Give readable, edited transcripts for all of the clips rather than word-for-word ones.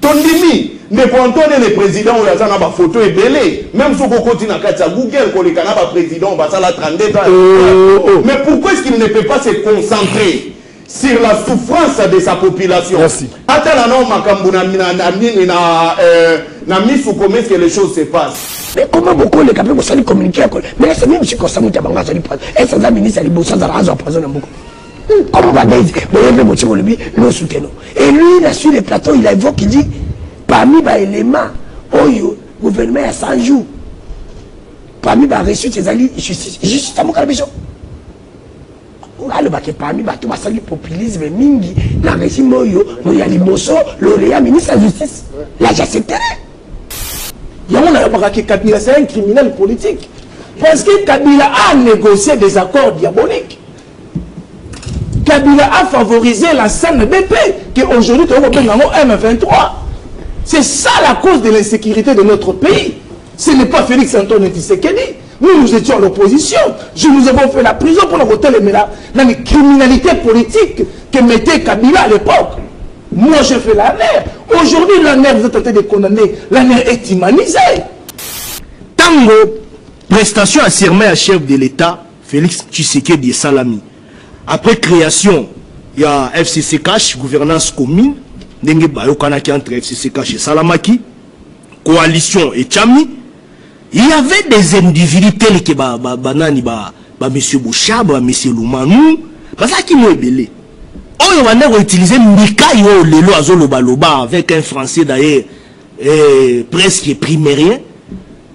Tondimi, ne Antoine le président ou la zana ba photo est belé. Même si on continue à Google, qu'on les canaba président, bah ça la 32 ans. Mais pourquoi est-ce qu'il ne peut pas se concentrer sur la souffrance de sa population? Merci. Attends la norme na mis ou comment est-ce que les choses se passent? Mais comment beaucoup les capables de communiquer? Mais c'est même si on s'en moute à Banga, ça lui prend. Et ça, la ministre, elle est bossant dans la raison, prison beaucoup. Comme on va dire, nous soutenons. Et lui, il a sur les plateaux, il a évoqué, il dit, parmi les éléments, le gouvernement a 100 jours. Parmi les reçus, c'est juste à mon calabécho. Parmi les populisme, mingi, la régime, il y a les bosso, l'auréat, ministre de la Justice. Là, j'accepterai. Kabila, c'est un criminel politique. Parce que Kabila a négocié des accords diaboliques. Kabila a favorisé la scène BP, qui aujourd'hui est M23. C'est ça la cause de l'insécurité de notre pays. Ce n'est pas Félix Antoine Tshisekedi. Nous étions à l'opposition. Nous avons fait la prison pour le voter dans les criminalités politiques que mettait Kabila à l'époque. Moi, j'ai fait la NER. Aujourd'hui, la NER, vous êtes en train de condamner. La NER est humanisée. Tango, prestation assurée à chef de l'État, Félix Tshisekedi Salami. Après création, il y a FCCK, gouvernance commune, entre FCCK et Salamaki, coalition et Tchami. Il y avait des individus tels que M. Bouchab, M. Loumanou, parce qu'ils m'ont ébélé. On va utiliser Mikaï Lelo Azolobaloba avec un français d'ailleurs presque primérien.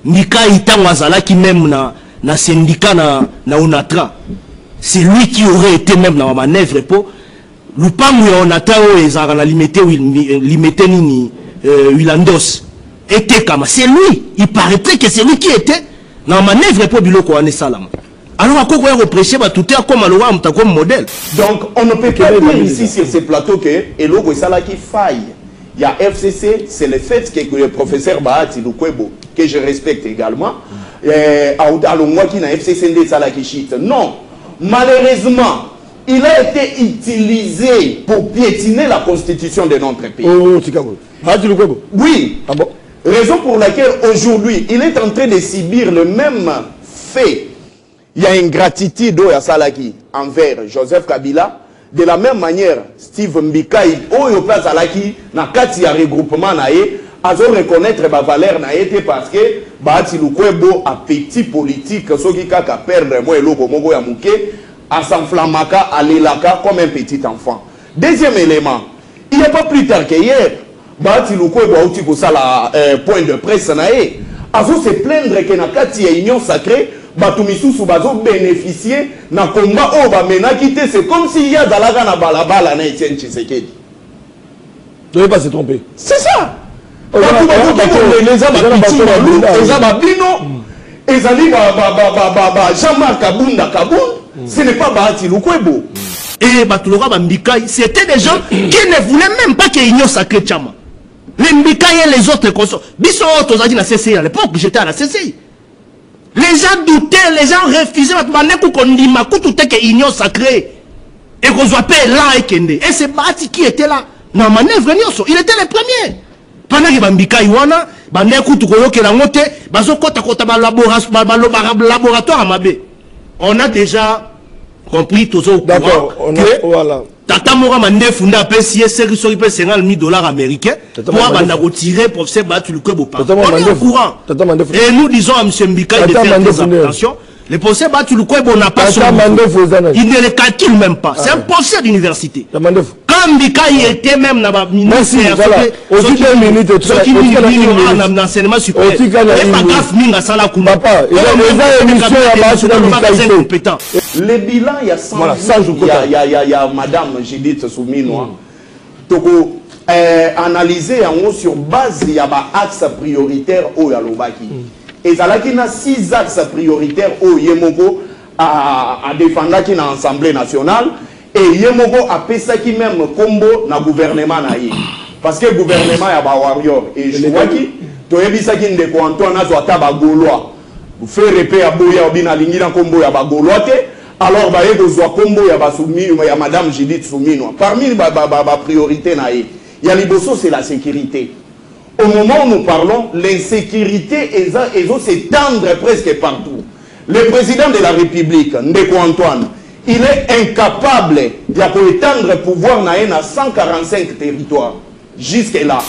Mikaï Tangwazala qui même na syndicat na Onatra. C'est lui qui aurait été même dans la manœuvre pour Lupangu ya Onatra ezara limité ni Wilandos était comme c'est lui. Il paraîtrait que c'est lui qui était dans la manœuvre pour Biloko Ane Salam. Alors à quoi on reprocher tout est comme alors comme modèle. Donc on ne peut pas dire ici sur ces plateaux que Eloko Sala qui faille. Il y a FCC, c'est le fait que le professeur Bahati Lukwebo, que je respecte également, moi qui n'a FCC de Sala qui chite. Non, malheureusement, il a été utilisé pour piétiner la constitution de notre pays. Oh, Chicago. Bahati Lukwebo. Oui. Ah bon? Raison pour laquelle aujourd'hui, il est en train de subir le même fait. Il y a une gratitude à Salaki envers Joseph Kabila. De la même manière, Steve Mbikai, Oyopa Salaki, na kati ya regroupement nae, azo reconnaître ba valeur nae parce que Bahati Lukwebo a petit politique, soki kaka perdre moi eloko moko ya muke, a s'enflammaka, a lelaka comme un petit enfant. Deuxième élément, il n'y a pas plus tard qu'hier, Bahati Lukwebo a outi ko sala point de presse nae, azo se plaindre que na kati ya union sacrée, Batumisusu bazo bénéficier na combat o ba mena quitté, c'est comme s'il y a Zalaga na balabala na Etienne Tshisekedi. Ne pas se tromper. C'est ça. Les Jean-Marc Kabunda Kaboun, ce n'est pas Bahati Lukwebo. Et Batulora Bambikai, c'était des gens qui ne voulaient même pas qu'il y ait union sacrée Tchama. Les Mbikai et les autres consorts. Bissot, on a dit la CCI à l'époque, j'étais à la CCI. Les gens doutaient, les gens refusaient, tout est que union sacrée. Et qu'on soit pas là et Kende. Et c'est Bahati qui était là. Dans la manœuvre, il était le premier. Pendant que Bambika Iwana, laboratoire à Mabé. On a déjà compris tout ça au courant. Voilà. Tata Mora Mande funda a payé 50 000 dollars américains pour retirer professeur Bahati Lukwebo. On est au courant. Et nous disons à M. Mbika de faire des attention. Le professeur Bahati Lukwebo n'a pas son niveau. Il ne le calcule même pas. C'est un professeur d'université. Quand Mbika était même dans la ministère, aussi 2 minutes, dans l'enseignement supérieur. Il n'y a pas gaffe minga sala kuma. Papa, il y a des émissions compétents. Le bilan, il y a 100 jours, il y a Madame Judith Souminoa. Toko analysé sur base, il y a un axe prioritaire au Yalobaki. Et ça là qui a 6 axes prioritaires au Yemoko à défendre qui dans l'Assemblée nationale. Et Yemoko a fait ça qui même combo dans le gouvernement. Parce que le gouvernement y a un warrior. Et je vois qui, tu as vu ça qui est Antoine Azouata Bagoloa. Vous faites répéter à Boya Obina Lingi dans combo y a Bagoloa. Alors, il y a combo y a Madame Judith Soumino. Parmi les priorités, il Yaliboso, c'est la sécurité. Au moment où nous parlons, l'insécurité s'étendre presque partout. Le président de la République, Ndeko Antoine, il est incapable d'étendre le pouvoir à 145 territoires. Jusque-là.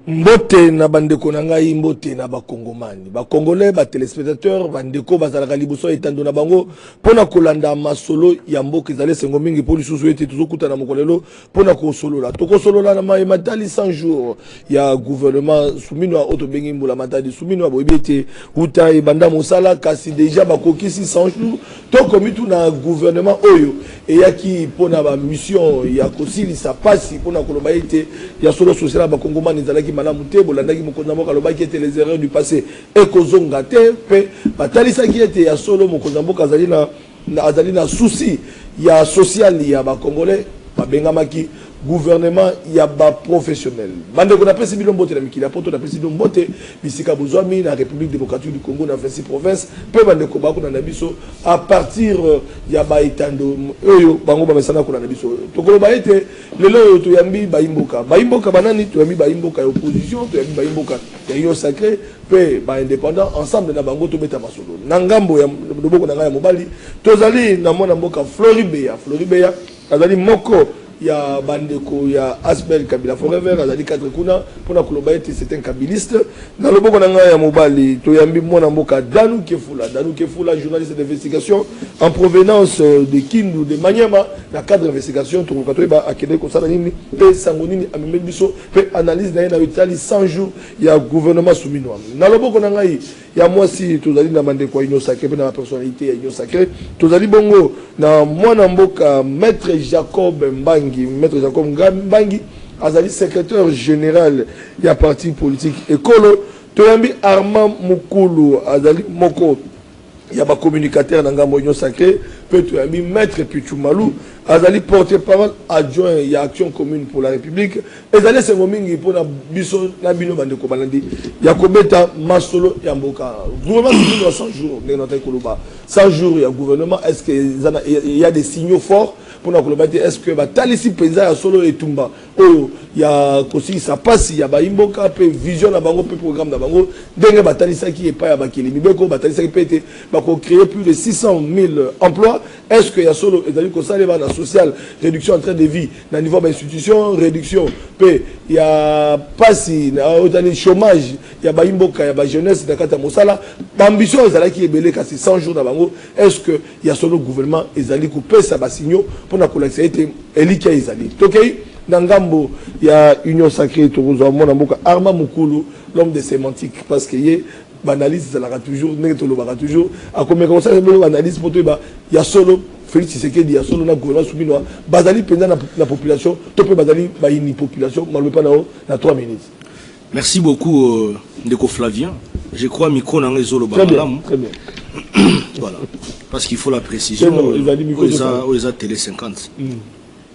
Mbote na bandeko na ngai mbote na bakongomani bakongolais ba téléspectateurs bandeko bazalaka liboso etando na bango pona kolanda masolo ya mboka ezale sengo mingi po lisusu ete tuzokuta na mokolelo pona kosolola tokosolola na mai matali 100 jours ya gouvernement sumino auto bengi mbula matali sumino boyebete uta ebanda mosala kasi déjà bakokisi 100 jours tokomitu na gouvernement oyo eyaki pona ba mission ya kosilisa pasi pona koloba ete ya solo social bakongomani ezalaki malamu te bolandaki mokonzi mboka alobaki ete les erreurs du passé ekozonga te pe batalisaki ete ya solo mokonzi mboka azali na souci ya social ya bakongolais babengamaki gouvernement ya ba professionnel bandeko na pesi bilo mbote na mikili ya poto na pesi bilo mbote bisika bozwami na République démocratique du Congo na 26 provinces pe bandeko bakuna na biso à partir ya ba itando oyo bango bamesana kuna na biso tokoloba ete lelo oyo toyambi baimboka banani toyambi baimboka ya opposition toyambi baimboka ya union sacrée pe ba indépendant ensemble na bango tobeta masolo na ngambo ya loboko na ngai ya mobali tozali na mwana mboka Floribeya azali moko ya bandeko ya Asbel Kabila Forever azali cadre kuna pona koloba ete c'est un kabiliste na loboko na ngai ya mobali toyambi mwana mboka Danu Kefula journaliste d'investigation en provenance de Kindu de Maniema na cadre d'investigation to katoba akende ko sala nini pe sangonini amemeli biso pe analyse na na itali 100 jours ya gouvernement soumino na loboko na ngai ya mwasi tozali na bandeko union sacrée na personnalité ya union sacrée tozali bongo na mwana mboka maître Jacob Mbangi azali secrétaire général ya parti politique Ekolo toyambi Armand Mukulu azali moko ya ba communicateur na ngambo union sacrée pe toyambi maître Pichumalu azali porte-parole adjoint ya action commune pour la République ezali sengo mingi pona biso na bino bandeko balandi ya kobeta masolo ya mboka gouvernement de 100 jours ne nota koloba 100 jours ya gouvernement est-ce que il y a des signaux forts pour na koloba est-ce que batalisi penza ya solo etumba oyo ya kosi sa passe ya baimboka pe vision na bango pe programme na bango ndenge batalisa ki epa ya bakili mibeko batalisa ki pete bako créer plus de 600 000 emplois est-ce que ya solo ezali ko saleba na social réduction en train de vie na niveau d'institution réduction pe ya pasi na otani chômage ya baimboka ya ba jeunesse na kata mosala ambition ezalaki ebele kasi 100 jours na bango est-ce que ya solo gouvernement ezali ko pesa ba signaux pour na kolakisa ete eliki ezali tokei na ngambo ya union sacrée tokozwa mona mboka Armand Mukulu l'homme de sémantique parce que ye banalise zalaka toujours ndenge tolobaka toujours akomeka kosala belo analyse poto ba ya solo Félix Tshisekedi ya solo na gouvernement souminois bazali penza na population to pe bazali ba ini population maloba na 3 minutes. Merci beaucoup Ndeko Flavien. Je crois micro na ngezolo ba malamu. Très bien. Voilà. Parce qu'il faut la précision aux télé 50.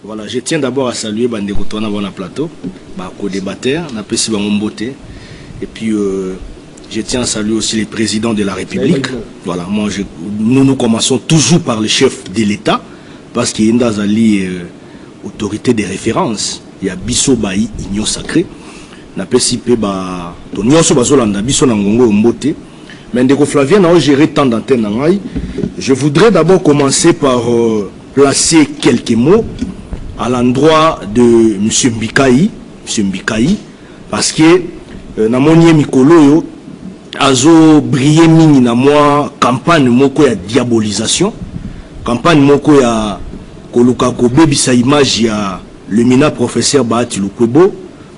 Voilà, je tiens d'abord à saluer Bandeko Tona Bona Plateau, co-débatteur, na pesi ba mbote et puis je tiens à saluer aussi les présidents de la République. Voilà, nous commençons toujours par le chef de l'État, parce qu'il y a une autorité de référence. Il y a Bisso Baï, Union Sacrée. Na PCP, mais Ndeko Flavien a géré tant d'antennes. Je voudrais d'abord commencer par placer quelques mots à l'endroit de M. Mbikaï, parce que Namonie Mikolo, azo briller mini na moi campagne moko ya diabolisation, campagne moko ya koluka ko bebisa image ya le mina professeur Bahati Lukwebo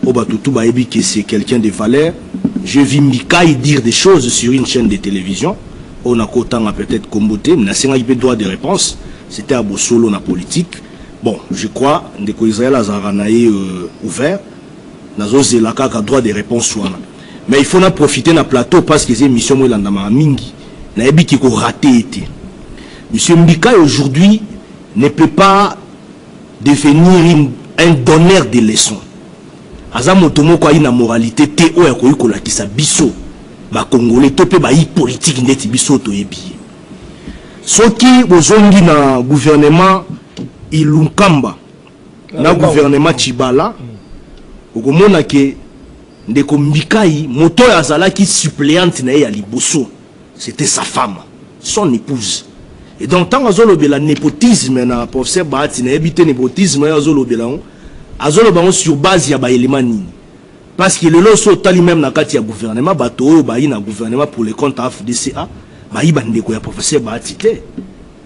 o batutu ba ebi que c'est quelqu'un de valeur je vis Mbikai dire des choses sur une chaîne de télévision. On a autant peut-être comboté, mais il y a droit de réponse. C'était à Bossolo, la politique. Bon, je crois, que Israël a ouvert. Nous avons droit de réponse. Mais il faut en profiter de plateau parce que c'est une mission qui est ratée. Monsieur Mbikai aujourd'hui ne peut pas devenir un donneur de leçons. Azamotomo kwa ina moralité te oya koyikola kisa biso ba congolais topé ba yi politique ndeti biso to yebi. Soki bozongi na gouvernement Ilunkamba na gouvernement Chibala okomona ke ndeko Mbikai moto azalaki suppléante na ya liboso, c'était sa femme, son épouse. Et donc tant azolobela népotisme na professeur Bahati na ebité népotisme azolobela azolobela sur base ya ba élément nini. Parce que le loso tali même na kati ya gouvernement bato ba yi na gouvernement pour les comptes FDCA ba yi bandeko ya professeur Bahati te.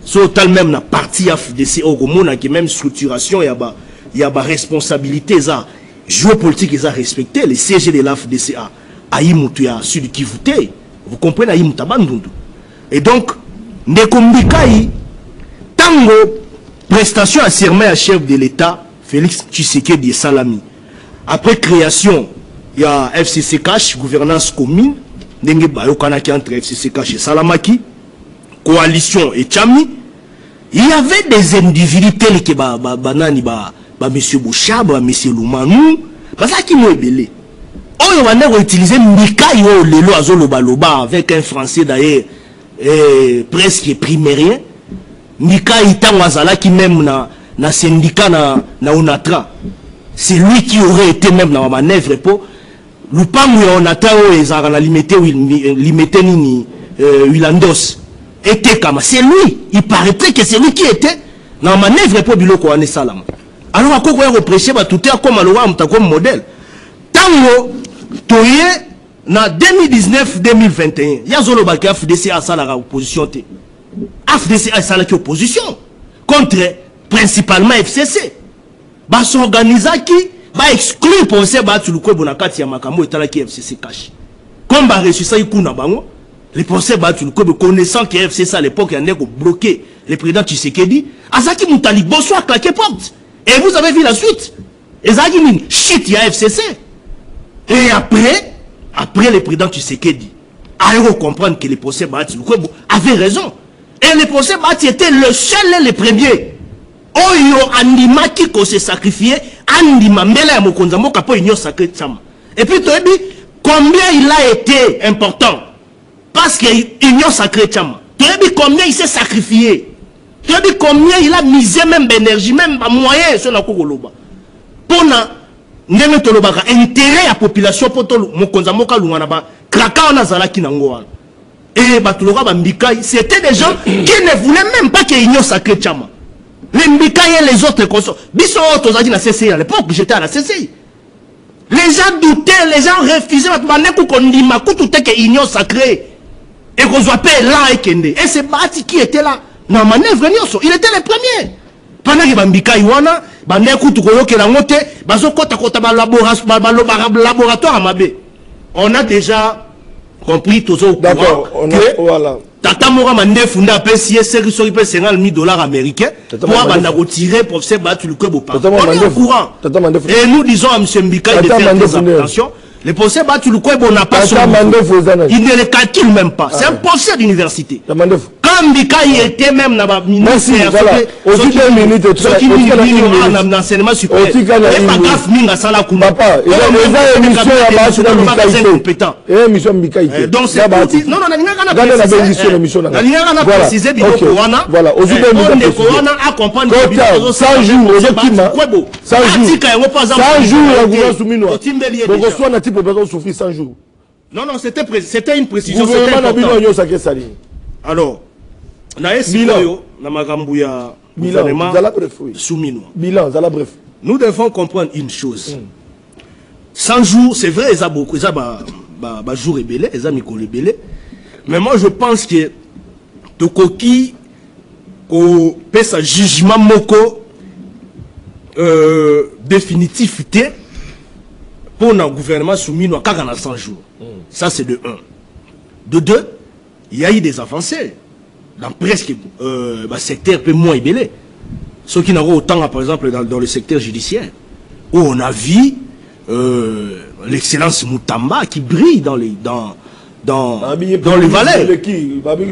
So tal même na parti FDCA okomona ki même structuration ya ba responsabilité za géopolitique ils a respecté les CG de l'FDCA ayi mutu ya Sud Kivu te. Vous comprenez ayi mutabandundu. Et donc ndeko Mbikai tango prestation à serment à chef de l'État Félix Tshisekedi Salami. Après création, il y a FCC Cash, gouvernance commune, ndenge bayokanaki entre FCC Cash et Salamaki, coalition et Tchami. Il y avait des individus tels que monsieur Bouchab, monsieur Lumanou, parce qu'ils m'ont ébélé. On va utiliser Mbikai lelo azolobaloba avec un français d'ailleurs presque primérien. Mbikai Tangwazala qui même na syndicat na Onatra. C'est lui qui aurait été même dans la manœuvre pour Lupangu ya Onatra ezara na limité nini Wilandos était comme c'est lui, il paraîtrait que c'est lui qui était dans la manœuvre pour biloko ane salam. Alors à quoi on reprocher ba tout comme alors comme modèle. Tango toye na 2019-2021, il y a zolo ba ka FDC a sala opposition te. FDC a sala opposition contre principalement FCC. Ba s'organisaki ba exclure pour se battre le kwebo na kati ya makambo etala ki FCC cash. Comme ba réussir ikuna bango, les procès battre le kwebo connaissant que FCC à l'époque a bloqué le président Tshisekedi, azaki mutali bosso a claqué porte. Et vous avez vu la suite. Ezaki min shit ya FCC. Et après le président Tshisekedi a comprendre que les procès battre le kwebo avait raison. Et le procès battre était le seul et le premier. Oyo andima qui se sacrifié, andima mbele ya mokonza mboka po union sacrée chama. Et puis tu dis combien il a été important parce que union sacrée chama. Tu dis combien il s'est sacrifié. Tu dis combien il a misé même d'énergie, même moyens sur la kokoloba. Pour na ndenge tolobaka intérêt à population pour to mokonza mboka lungana ba kraka na zalaki na ngoa. Et batulora ba Mbikai, c'était des gens qui ne voulaient même pas que union sacrée chama. Les Mbikai et les autres consorts. Biso Tozadi na CCI à l'époque, j'étais à la CCI. Les gens doutaient, les gens refusaient. Que union sacrée. Et qu'on soit pas là et Kende. Et c'est Bati qui était là. Dans la manœuvre, il était le premier. Pendant que Mbikai wana, laboratoire à Mabé. On a déjà compris tous au d'accord, voilà. Tata Mora Mande funda a payé 50 000 dollars américains pour avoir retiré pour se battre le club au parc. On est au courant. Et nous disons à M. Mbikai de faire des attention. Les procès battu le club, on n'a pas son. Il ne le calcule même pas. C'est un procès d'université. Quand Mbikai était même dans la ministère, aussi 2 minutes, l'enseignement supérieur. Il n'y a pas gaffe minga sala kuma. Papa, il y a une émission à donc c'est non, non, on a précisé voilà, aussi 2 minutes. On accompagne 100 jours, 100 jours, peut pas souffrir 100 jours. Non, non, c'était une précision. Alors, nous devons comprendre une chose. 100 jours, c'est vrai, ils ont beaucoup, ils ont jour rebellé, ils ont mis rebellé. Mais moi, je pense que Tokoki, au pesa jugement moko définitif, pour le gouvernement soumis à 100 jours. Ça, c'est de 1. De 2, il y a eu des avancées dans presque le secteur peu moins ébélé. Ceux qui n'ont autant, par exemple, dans le secteur judiciaire, où on a vu l'excellence Moutamba qui brille dans les valeurs.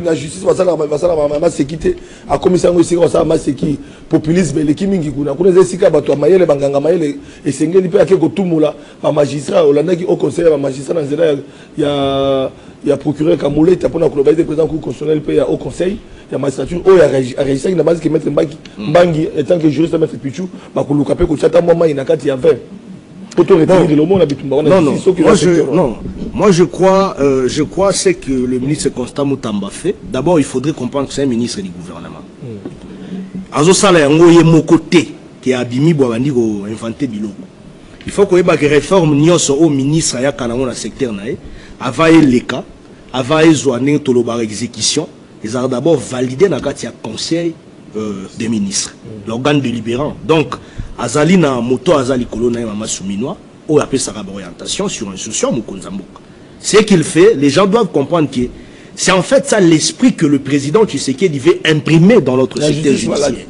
La justice va s'équiter à commission aussi va s'équiter populisme les kimingi kuna kuna zesika bato mayele banganga mayele esengeli pe akeko tumula ba magistrat olanda ki au conseil ba magistrat dans zela ya procureur Kamule tapona ko baïde président cour constitutionnel pe au conseil ya magistrature o ya régisseur na base que maître Mbangi étant que juriste maître Pichou ba ko luka pe ko chata moi ina kati ya 20. Moi je crois c'est que le ministre Constant Moutamba fait. D'abord, il faudrait comprendre que c'est un ministre du gouvernement. Azo sala yango ye mokote qui a abimi boabandi ko inventé biloko. Il faut que les réformes nyonso au ministre ya kana na secteur nae avaye leka, avaye zoane toloba exécution, ils ont d'abord validé na kati ya conseil des ministres, l'organe délibérant. Donc azali na moto azali kolona mama souminois ou appelle sa orientation sur instruction Mukonzamboka. Ce qu'il fait, les gens doivent comprendre que c'est en fait ça l'esprit que le président Tshisekedi veut imprimer dans notre secteur judiciaire.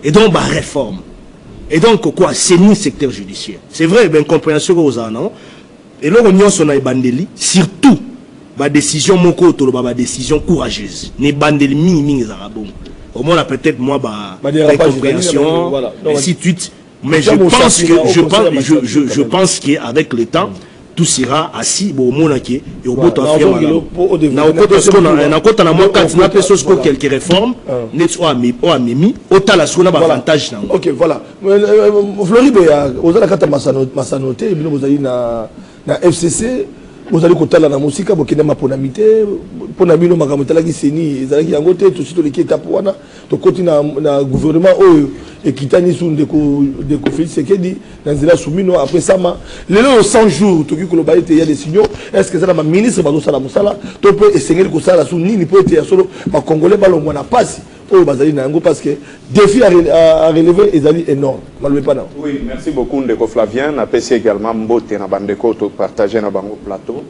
Et donc bah réforme. Et donc quoi, c'est ni secteur judiciaire. C'est vrai, ben compréhension aux non. Et là on y a na bandeli surtout ba décision moko to ba décision courageuse. Ne bandeli mingi zarabon. Au moins, peut-être moi, compréhension, ainsi de suite. Mais je pense qu'avec le temps, tout sera assis au monarchie et au bout de quelques réformes, avantage. Ok, voilà. Floride, vous avez la noté, vous avez na FCC. Vous allez côté la musique, vous avez ponamité, ponamino makamotala qui seni, ezalaki yango te tout suite les étapes wana, to continue na gouvernement et kitani sous de Félix Tshisekedi dans la soumino après ça les 100 jours to ki koloba il y a des signaux, est-ce que ça la ministre va sala musala, to peut essayer ko sala sous nini peut être solo ba congolais ba lo mwana passe. Parce que le défi à relever est énorme. Oui, merci beaucoup Ndeko Flavien. On apprécie également Mbote na Bandeko to partager na Bango plateau.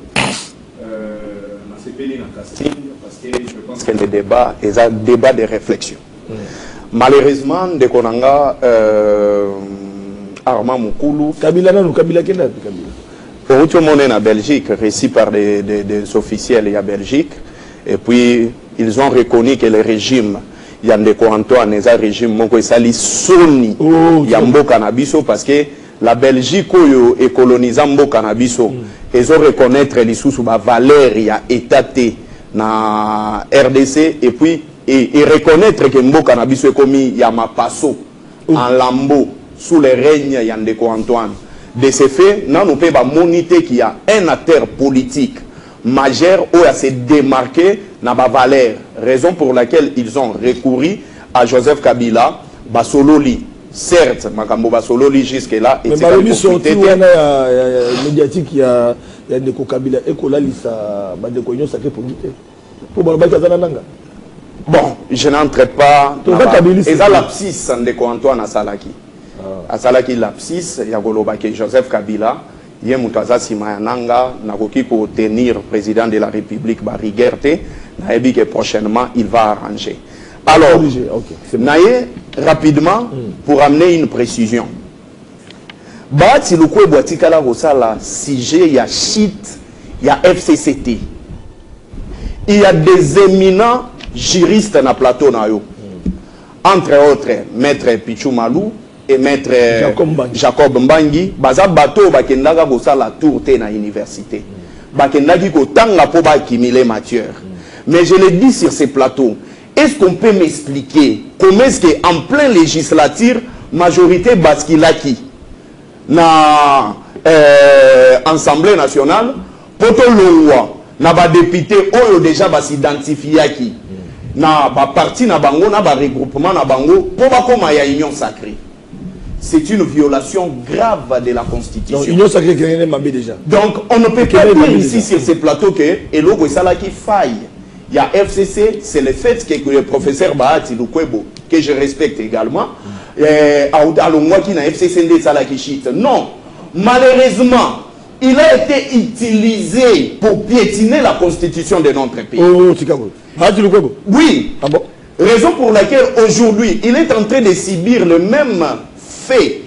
Parce que je pense que le débat est un débat de réflexion. Malheureusement, Ndeko Nanga Armand Moukoulou Kabila Kenda Kabila. Tout le monde est en Belgique, récit par des officiels en Belgique. Et puis, ils ont reconnu que le régime Yandeko Antoine est un régime moko esali soni Yambo Canabiso parce que la Belgique est colonisant Mbo Canabiso ils ont reconnaître les sous ba valeur ya étaté na RDC et puis et reconnaître que Mbo Canabiso est commis Yamapaso en Lambo sous le règne Yandeko Antoine. De ce fait, nous pouvons moniter qu'il y a un acteur politique majeur où il s'est démarqué dans ma valeur, raison pour laquelle ils ont recouru à Joseph Kabila, Basololi. Certes, Makambo Basololi jusque-là, mais Balobi sorti médiatique, il y a Ndeko Kabila et Kolalisa, Bandeko Union Sacré Politique. Pour Balobi Kazananga. Bon, je n'entre pas. Et ça, l'abscisse, Ndeko Antoine Asalaki. Asalaki l'abscisse, il y a Joseph Kabila. Il y a Moutaza Simayananga, Nakoki pour tenir président de la République Barigerte, Naebi que prochainement il va arranger. Alors, Naye, rapidement, pour amener une précision. Bati Lukwe Boatikala Rosala, CG, il y a CHIT, il y a FCCT. Il y a des éminents juristes dans le plateau. Entre autres, Maître Pichou Malou, et maître Jacob Mbangi baza bato bakendaka kosala tour te na université bakendaki kotanga po bakimile matière. Mais je le dis sur ces plateaux, est-ce qu'on peut m'expliquer comment est-ce qu'en plein législature majorité baskilaki na Assemblée nationale poto longwa na ba député oyo déjà basidentifiaki na ba parti na bango na ba regroupement na bango po bakoma ya union sacrée. C'est une violation grave de la Constitution. Donc, union sacrée déjà. Donc, on ne peut pas dire ici sur ces plateaux que Elogo Salaki faille. Il y a FCC, c'est le fait que le professeur Bahati Lukwebo, que je respecte également, a qui na FCC Salaki Chit. Non, malheureusement, il a été utilisé pour piétiner la constitution de notre pays. Oh, Tikabo. Oui. Ah bon? Raison pour laquelle aujourd'hui, il est en train de subir le même fait.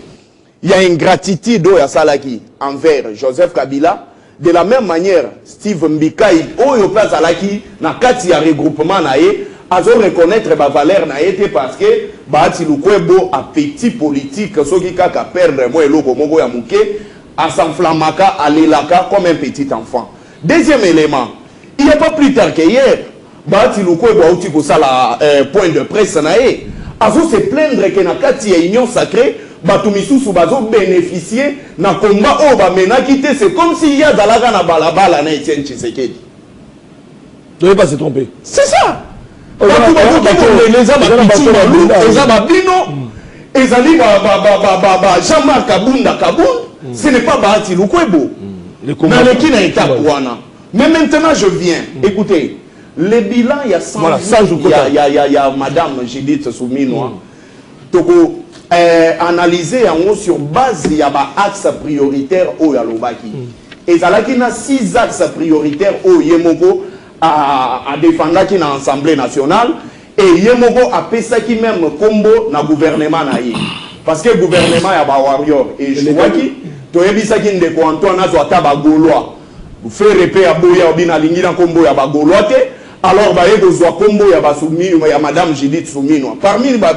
Il y a une gratitude à Salaki envers Joseph Kabila. De la même manière, Steve Mbika, Oyo Place Salaki, na kati ya regroupement nae, azo reconnaître ba valeur nae parce que Bahati Lukwebo appétit politique, ce qui kaka perdre moi eloko moko ya muke, à s'enflammaka, à l'élaka comme un petit enfant. Deuxième élément, il n'y a pas plus tard qu'hier, Bahati Lukwebo a outi ko sala point de presse nae, azo se plaindre que na kati ya union sacrée, Batumisusu bazo bénéficier na combat o ba menaki te, c'est comme s'il y a dalaga na balabala na Etienne Tshisekedi. Ne pas se tromper. C'est ça. Les Jean-Marc Kabunda Kaboun, ce n'est pas Bahati Lukwebo. Mais maintenant je viens. Écoutez, le bilan, il y a 100 jours, il y a Madame Judith Souminoa. Analyser en haut sur base il y a un axe prioritaire au Yalobaki. Et ça il y a 6 axes prioritaires au Yemoko à défendre qui dans l'Assemblée nationale et Yemoko a pesa qui même combo na gouvernement naïe. Parce que le gouvernement y a ba warrior et je vois qui to yebisa ki ndeko Antoine azwata ba gaulois. Vous faire répé à boya obina lingi na combo ya ba gaulois te. Alors ba yego zwa combo ya ba Soumino ya Madame Judith Soumino. Parmi ba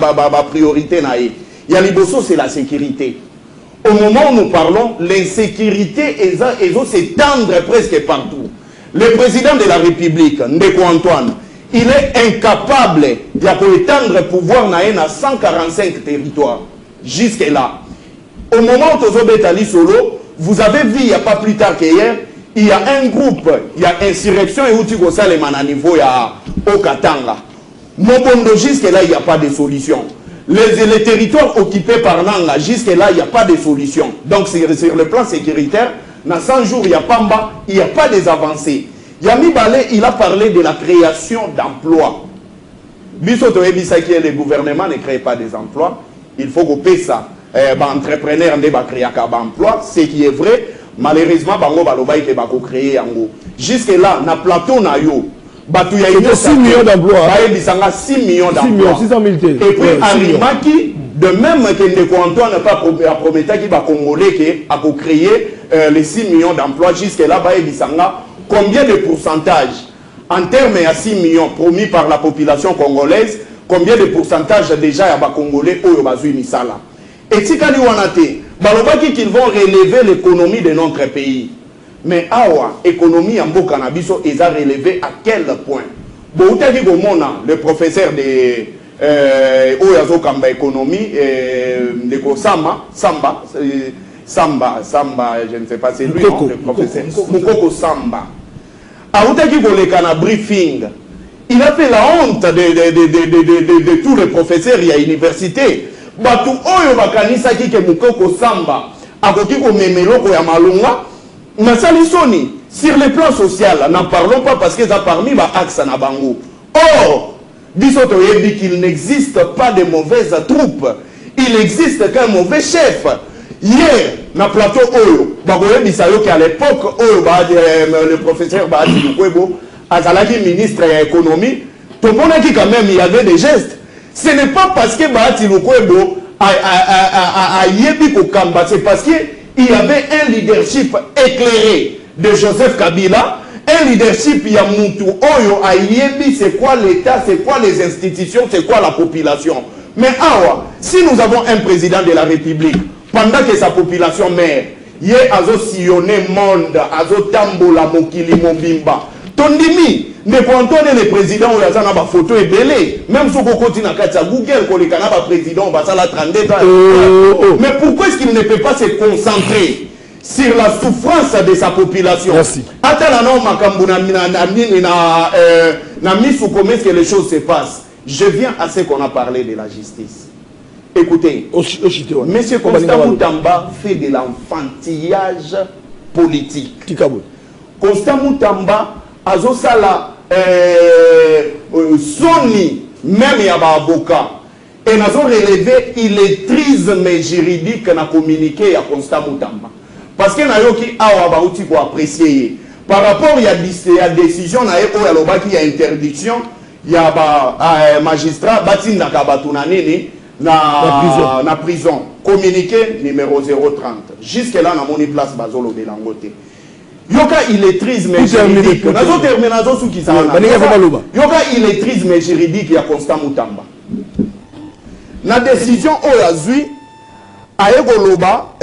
priorité naïe. Il y a liboso, c'est la sécurité. Au moment où nous parlons, l'insécurité s'étendre presque partout. Le président de la République, Ndeko Antoine, il est incapable d'étendre le pouvoir à 145 territoires. Jusque-là. Au moment où Tozobet Ali Solo, vous avez vu, il n'y a pas plus tard qu'hier, il y a un groupe, il y a insurrection et Outi Gosalem à niveau au Katanga. Mobondo, jusque-là, il n'y a pas de solution. Les territoires occupés par Nanga, jusque-là, il n'y a pas de solution. Donc, sur le plan sécuritaire, dans 100 jours, il n'y a pas il n'y a pas des avancées. Yami Balé, il a parlé de la création d'emplois. Bisoto Ebisa qui est le gouvernement ne crée pas des emplois. Il faut qu'on paie ça. Entrepreneur ne va créer qu'un emploi. Ce qui est vrai, malheureusement, Bango Balobaï qui va créer en haut. Jusque-là, na plateau na yo. C'était 6 millions d'emplois. 6 millions d'emplois. 600 000 et puis, Arimaki, de même que Ndeko Antoine n'a pas promis qu'il va Congolais à créer les 6 millions d'emplois. Jusque-là, combien de pourcentage en termes à 6 millions promis par la population congolaise, combien de pourcentage déjà à Congolais au Bazui Misala? Et si Balobaki qu'ils vont relever l'économie de notre pays. Mais awa, économie en beau cannabis, ils ont relevé à quel point? Bon, le professeur de Oyazo Kamba économie, de Samba, je ne sais pas, c'est lui, non, le professeur. Mukoko Samba. Aoutaki Golekana briefing. Il a fait la honte de tous les professeurs à l'université. Batu Oyo Bakanisa ki ke Mukoko Samba, Akoki ko Memeloko ya Malunga. Sur le plan social, n'en parlons pas parce que ça parmi va axe na bango. Or, Bisoto dit qu'il n'existe pas de mauvaises troupes. Il existe qu'un mauvais chef. Hier, na plateau Oyo, Bagoye Bisayo qui à l'époque, le professeur Bahati Lukwebo, Azalaki ministre de l'économie, Toponaki quand même, il y avait des gestes. Ce n'est pas parce que Bahati Lukwebo a Yebi Kokamba, c'est parce que il y avait un leadership éclairé de Joseph Kabila, un leadership Yamutu Oyo Ayebi, c'est quoi l'État, c'est quoi les institutions, c'est quoi la population. Mais awa, si nous avons un président de la République, pendant que sa population meurt, il azo sillonné monde, azo tambola mokili mobimba. Tondimi, ne Antoine le président ou yazana ba photo est belé. Même si on continue à Google, qu'on est canaba président, on va ça la 32 ans. Mais pourquoi est-ce qu'il ne peut pas se concentrer sur la souffrance de sa population? Merci. Attends, comment est-ce que les choses se passent? Je viens à ce qu'on a parlé de la justice. Écoutez, M. Constant Moutamba fait de l'enfantillage politique. Constant Moutamba azosala Sony, même il y a un avocat. Et nous avons relevé illettrisme juridique na communiqué à Constant Moutamba. parce que nayoki awa bauti ko apprécier par rapport il y a décision na eko ya lobaki il y a interdiction il y a magistrat batinda ka batuna nini na prison communiqué numéro 030 jusque là na moni place bazolo de langote yoka illetrisme juridique nazo terminer nazo suki sana yoka illetrisme juridique ya Constant Mutamba na décision oyazui Aegoloba,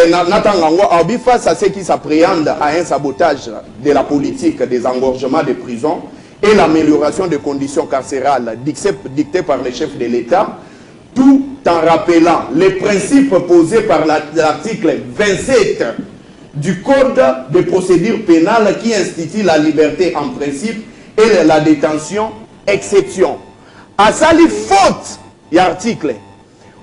Natangango, face à ce qui s'appréhende à un sabotage de la politique des engorgements de prison et l'amélioration des conditions carcérales dictées par les chefs de l'État, tout en rappelant les principes posés par l'article 27 du Code de procédure pénale qui institue la liberté en principe et la détention exception. À ça, les fautes, il y a article.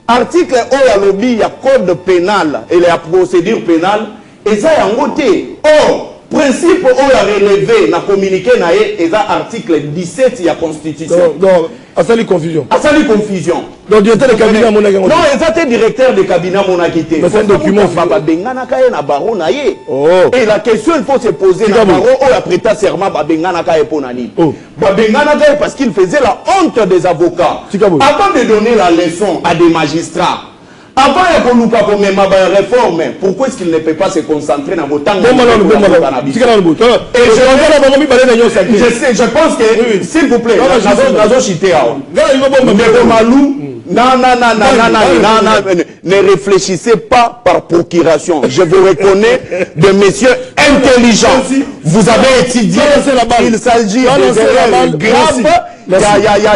Article Oyalobi, il y a code pénal et la procédure pénale, et ça y a un côté. Or, principe Oya relevé, na communiqué naé, et ça article 17, il y a constitution. Non, à ça les confusion. À ça les confusion. Donc, directeur de cabinet à mon agent. Non, et ça c'est directeur de cabinet à mon agité. Mais c'est un document. Et la question, il faut se poser, na baro, Oya prêta serment, babengana kaye ponani. Babengana kaye parce qu'il faisait la honte des avocats. Avant de donner la leçon à des magistrats, avant de même réforme, pourquoi est-ce qu'il ne peut pas se concentrer dans vos temps? Je sais, je pense que, s'il vous plaît, ne réfléchissez pas par procuration. Je vous reconnais de messieurs intelligents. Vous avez étudié, il s'agit de graves. Il y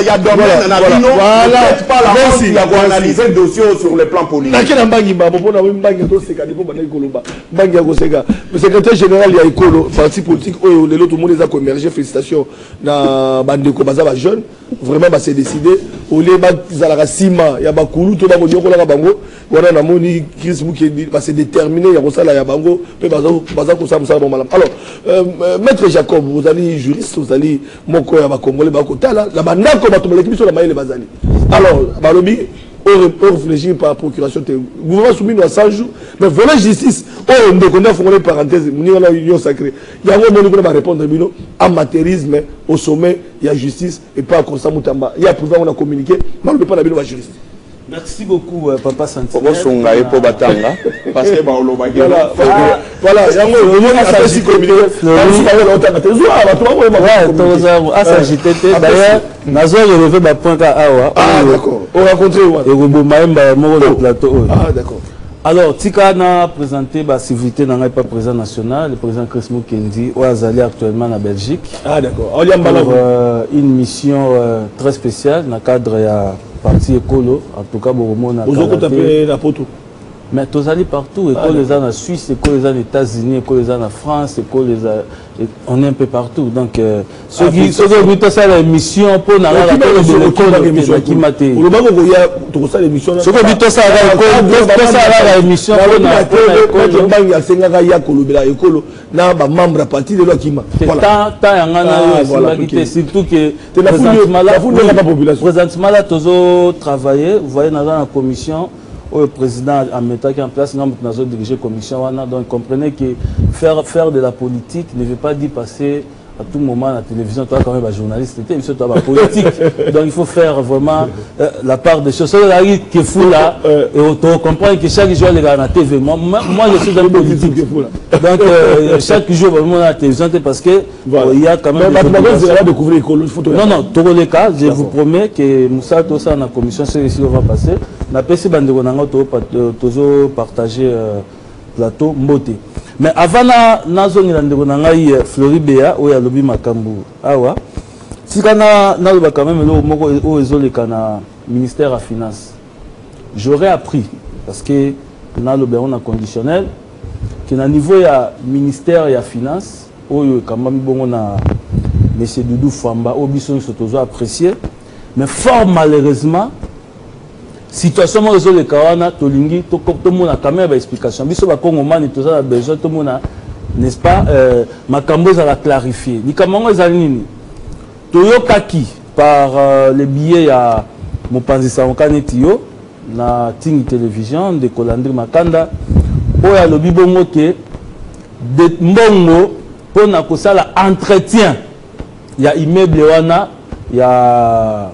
a domaine, peut-être pas la honte, il y a analysé le dossier sur le plan politique. Le secrétaire général, il y a écolo, parti politique, tout le monde a commergé, félicitations, dans Bandeko Bazaba jeune, vraiment, c'est décidé. Au lieu de Sima, il y a Bakoulou, tout le monde a Bango, voilà, on a moni, Chris Moukédi, c'est déterminé, il y a Rosala, il y a Bango, puis Bazako Sam Sam Malam. Alors, Maître Jacob, vous allez juriste, vous allez Moko, il y a Congolais, Bakota, la Bandako, l'équipe sur la Maïle Bazali. Alors, Balobi, on réfléchit par procuration. Le gouvernement soumis à 100 jours, mais voilà justice. On ne connaît pas parenthèse, on a union sacrée. Il y a un moment où on va répondre amateurisme, au sommet, il y a justice et pas comme ça. Il y a pouvoir, on a communiqué, mais on ne peut pas la juriste. Merci beaucoup, Papa Santi. Parce que voilà, alors, Tika a présenté la civilité dans le président national, le président Chris Moukendi, où est actuellement en Belgique. Ah, d'accord. Pour une mission très spéciale dans le cadre de la partie écolo. En tout cas, mais tous allés partout, école les en Suisse, école les en États-Unis, école les en France, école les on est un peu partout. Donc, ceux qui ont fait la mission pour la l'école qui m'a été. Surtout que présentement là, tous travailler, vous voyez dans la commission. Le président a mis en place, nous avons dirigé la commission. Donc, comprenez que faire de la politique ne veut pas dire passer à tout moment à la télévision. Toi, quand même, un journaliste, tu es toi, politique. Donc, il faut faire vraiment la part des choses. C'est qui est fou là. Et on comprend que chaque jour, les gars à la TV. Moi, je suis dans le politique. Donc, chaque jour, vraiment à la télévision, parce que il y a quand même. Non, non, tous les cas, je vous promets que Moussa, tout ça, dans la commission, c'est ici qu'on va passer. Na PC Bandegonango toujours partager plateau Mbote. Mais avant na zone Bandegonanga Floribea où il y a lobby Makambu. Awa. Si kana na loba quand même le moko au ezole kana ministère à finance. J'aurais appris parce que na loba on a conditionnel que na niveau ya ministère ya finance où quand même bon on a monsieur Doudou Famba au biso sotozo apprécié mais fort malheureusement situation moi les kawana tolingi to mona quand même explication biso ba kongomani to ça besoin to mona n'est-ce pas makambo za la clarifier ni kamango za nini toyokaki par les billets ya mopanzi sankane tio na ting télévision de Kolandri Makanda oya lobi bongo ke de mbongo pour na kosala entretien ya immeuble wana ya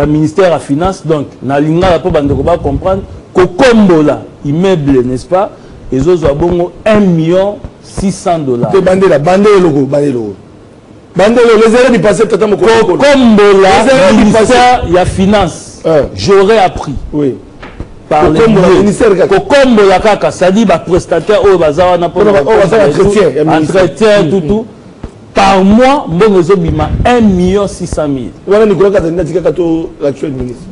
ministère à finance. Donc na lingala po bande ko ba comprendre ko kombola immeuble, n'est-ce pas, et zo bongo 1,600,000 te bandela bandelo les erreurs du passé tata mo kombola ministère ya finance. J'aurais appris par le ministère kombola kaka sadi ba prestataire au bazar na pour entretien tout par mois mbongo zo bima 1,600,000. Wana Nicolas Kazanina tika kato l'actuel ministre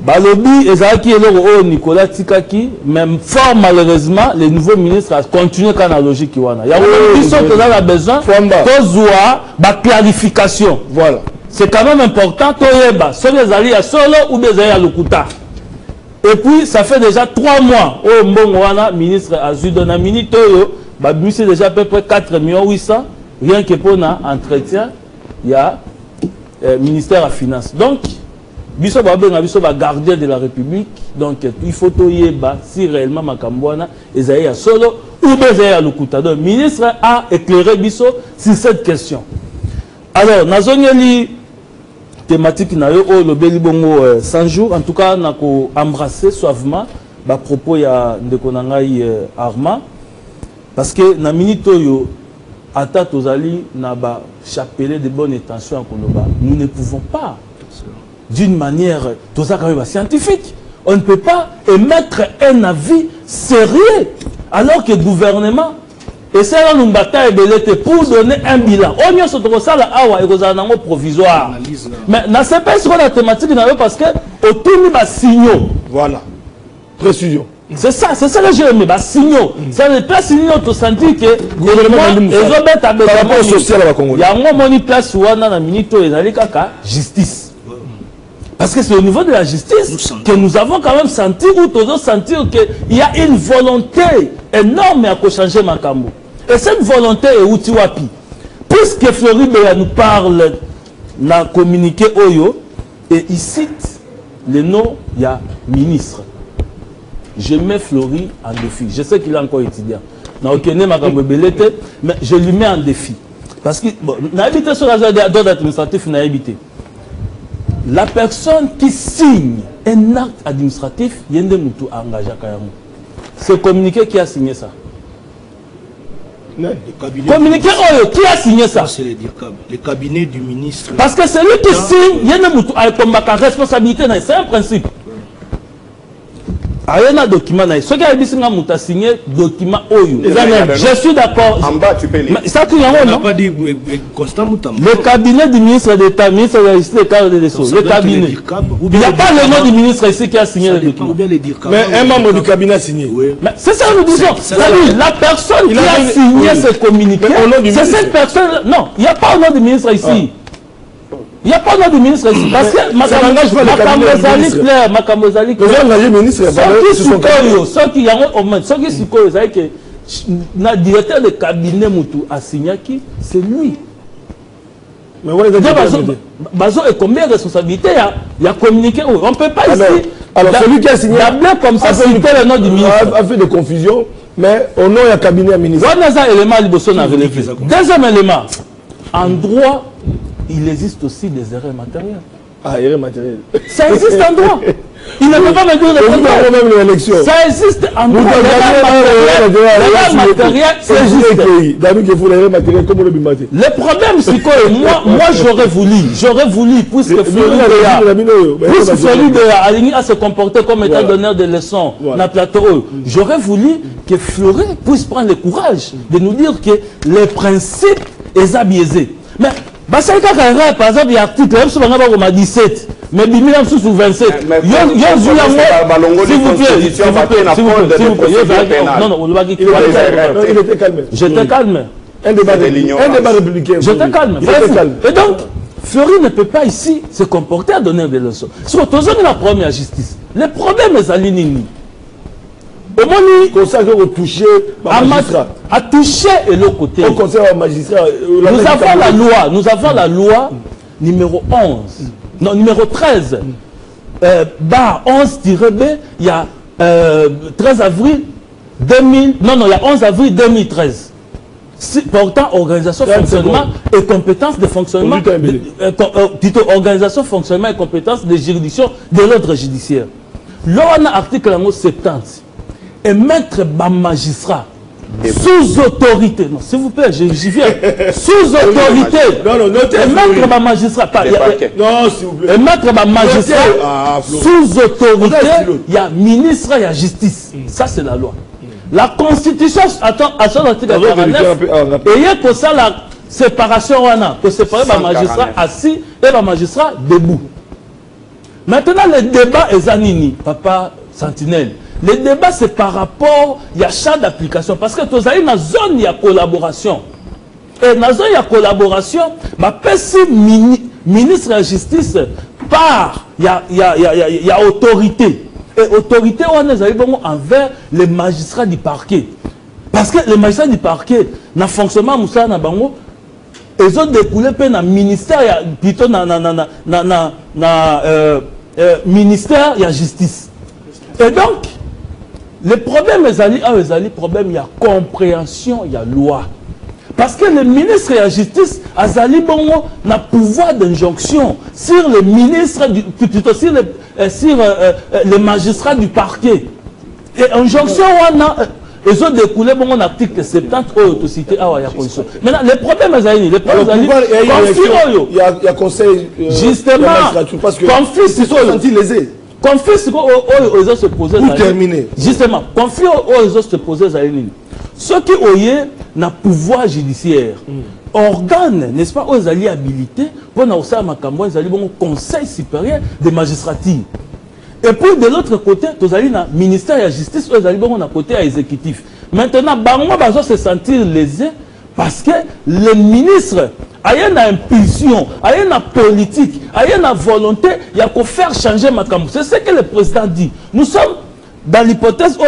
balobi ezalaki eloko oyo Nicolas tikaki, même fort malheureusement le nouveau ministre a continué quand la logique wana ya biso tozala besoin tozwa ba clarification. Voilà, c'est quand même important toyeba soki ezali ya solo ou bien ezali ya lokuta. Et puis ça fait déjà 3 mois oyo mbongo wana ministre azwi dona minute oyo babimisi déjà à peu près 4,800,000 rien que pour un entretien il y a ministère à finance. Donc biso ba gardien de la République, donc il faut toyeba si réellement makambwana ezali ya solo ou bien ezali ya lokuta. Donc le ministre a éclairé biso sur cette question. Alors nazongeli thématique na yo o lobeli bongo 100 jours, en tout cas na ko embrasser suavement ba propos ya ndeko na ngai Armand, parce que na minute oyo ata tozali na ba chapelet de bonne intention à Koloba, nous ne pouvons pas d'une manière scientifique, on ne peut pas émettre un avis sérieux alors que le gouvernement essaie de nous battre pour donner un bilan. On y a ce provisoire. Mais na c'est pas sur la thématique parce que autour de signaux. Voilà, précision. C'est ça que j'ai aimé, signaux. Ça ne pas signaux de sentir que le gouvernement est par rapport au social à la Congo. Il y a un place où on a une minute justice. Parce que c'est au niveau de la justice que nous avons quand même senti, ou tous sentir qu'il y a une volonté énorme à changer Makambo. Et cette volonté est Utiwapi. Puisque Floride nous parle, n'a communiqué Oyo, et il cite le nom, il y a ministre. Je mets Floride en défi. Je sais qu'il est encore étudiant. Mais je lui mets en défi. Parce que, bon, n'a habité sur la zone d'ordre administratif, n'a habité. La personne qui signe un acte administratif, il y a un moutou engagé à Kayamou. C'est le communiqué qui a signé ça. Communiqué qui a signé ça? C'est le cabinet du ministre. Parce que celui qui signe, il y a un moutou avec responsabilité, c'est un principe. Il y a un document, ce qui a dit que signé document Oyo. Je suis d'accord. En bas, tu peux lire. Ça, tu n'as pas dit Constant Moutam. Le cabinet du ministre d'État, ministre de la Justice et cadre des Sceaux. Le cabinet. Il n'y a pas le nom du ministre ici qui a signé le document. Mais un membre du cabinet a signé. C'est ça que nous disons. La personne qui a signé ce communiqué, c'est cette personne. Non, il n'y a pas le nom du ministre ici. Il n'y a pas de ministre ici. Parce que Makamozali clair, Makamozali clair. Ceux qui sont que le directeur de cabinet Moutou a signé qui, c'est lui. Mais voilà, Bazo est combien de responsabilités il y a communiqué. On ne peut pas ici. Alors celui qui a signé comme ça, citer le nom du ministre. A fait de confusion, mais au nom il y a cabinet à ministre. Deuxième élément, en droit, il existe aussi des erreurs matérielles. Ah, erreurs matérielles. Ça existe en droit. Il ne peut pas me dire le contraire. Ça existe en droit. L'erreur matérielle, c'est juste. Le problème, c'est que moi j'aurais voulu, puisque Floride a se comporté comme étant donneur de leçons dans le plateau, j'aurais voulu que Floride puisse prendre le courage de nous dire que les principes sont biaisés. Mais par exemple, il y a un article, même si on a 17, mais 1927, s'il vous plaît, non, il était calme. J'étais calme. Un débat républicain. J'étais calme. Et donc, Fleury ne peut pas ici se comporter à donner des leçons. Surtout, la première justice. Le problème est à l'inini. Au moment où a touché et l'autre côté. Au conseil magistrat. Nous avons la loi numéro 11. Non, numéro 13. Bar 11-B, il y a 13 avril 2000. Non, il y a 11 avril 2013. portant organisation, fonctionnement et compétences de fonctionnement, plutôt organisation, fonctionnement et compétences de juridiction de l'ordre judiciaire. L'on a article 70 et mettre bas magistrat sous autorité, non s'il vous plaît, j'y viens, sous autorité, non, et mettre bas magistrat, non s'il vous plaît, et mettre bas magistrat sous autorité, il y a ministre, il y a justice, ça c'est la loi. La Constitution, attends, à son article 49, et il y a que ça la séparation, pour séparer le magistrat assis et le magistrat debout. Maintenant, le débat est Zanini, papa Sentinelle. Le débat, c'est par rapport, il y a champ d'application. Parce que tu as une zone, il y a collaboration. Et dans la zone, il y a collaboration, mais si ministre de la Justice part, il y a autorité. Et autorité, on est envers les magistrats du parquet. Parce que les magistrats du parquet, dans le fonctionnement, ils ont découlé dans le ministère, plutôt dans ministère, il y a justice. Et donc, le problème, il y a compréhension, il y a loi. Parce que le ministre de la Justice a un pouvoir d'injonction sur les ministres, plutôt sur les magistrats du parquet. Et injonction, ils ont découlé un article 70 autocité. Maintenant, le problème, il y a conseil. Justement, conflit, ils ont se posé. Pour terminer. Justement, conflit, ils ont se posé. Ceux qui ont un pouvoir judiciaire, organe, n'est-ce pas, ils ont habilité pour un conseil supérieur de magistrature. Et puis de l'autre côté, ils ont un ministère de la justice, ils ont un côté exécutif. Maintenant, ils vont se sentir lésés parce que le ministre a une impulsion, a une politique, a une volonté, il y a qu'à faire changer ma campagne. C'est ce que le président dit. Nous sommes dans l'hypothèse où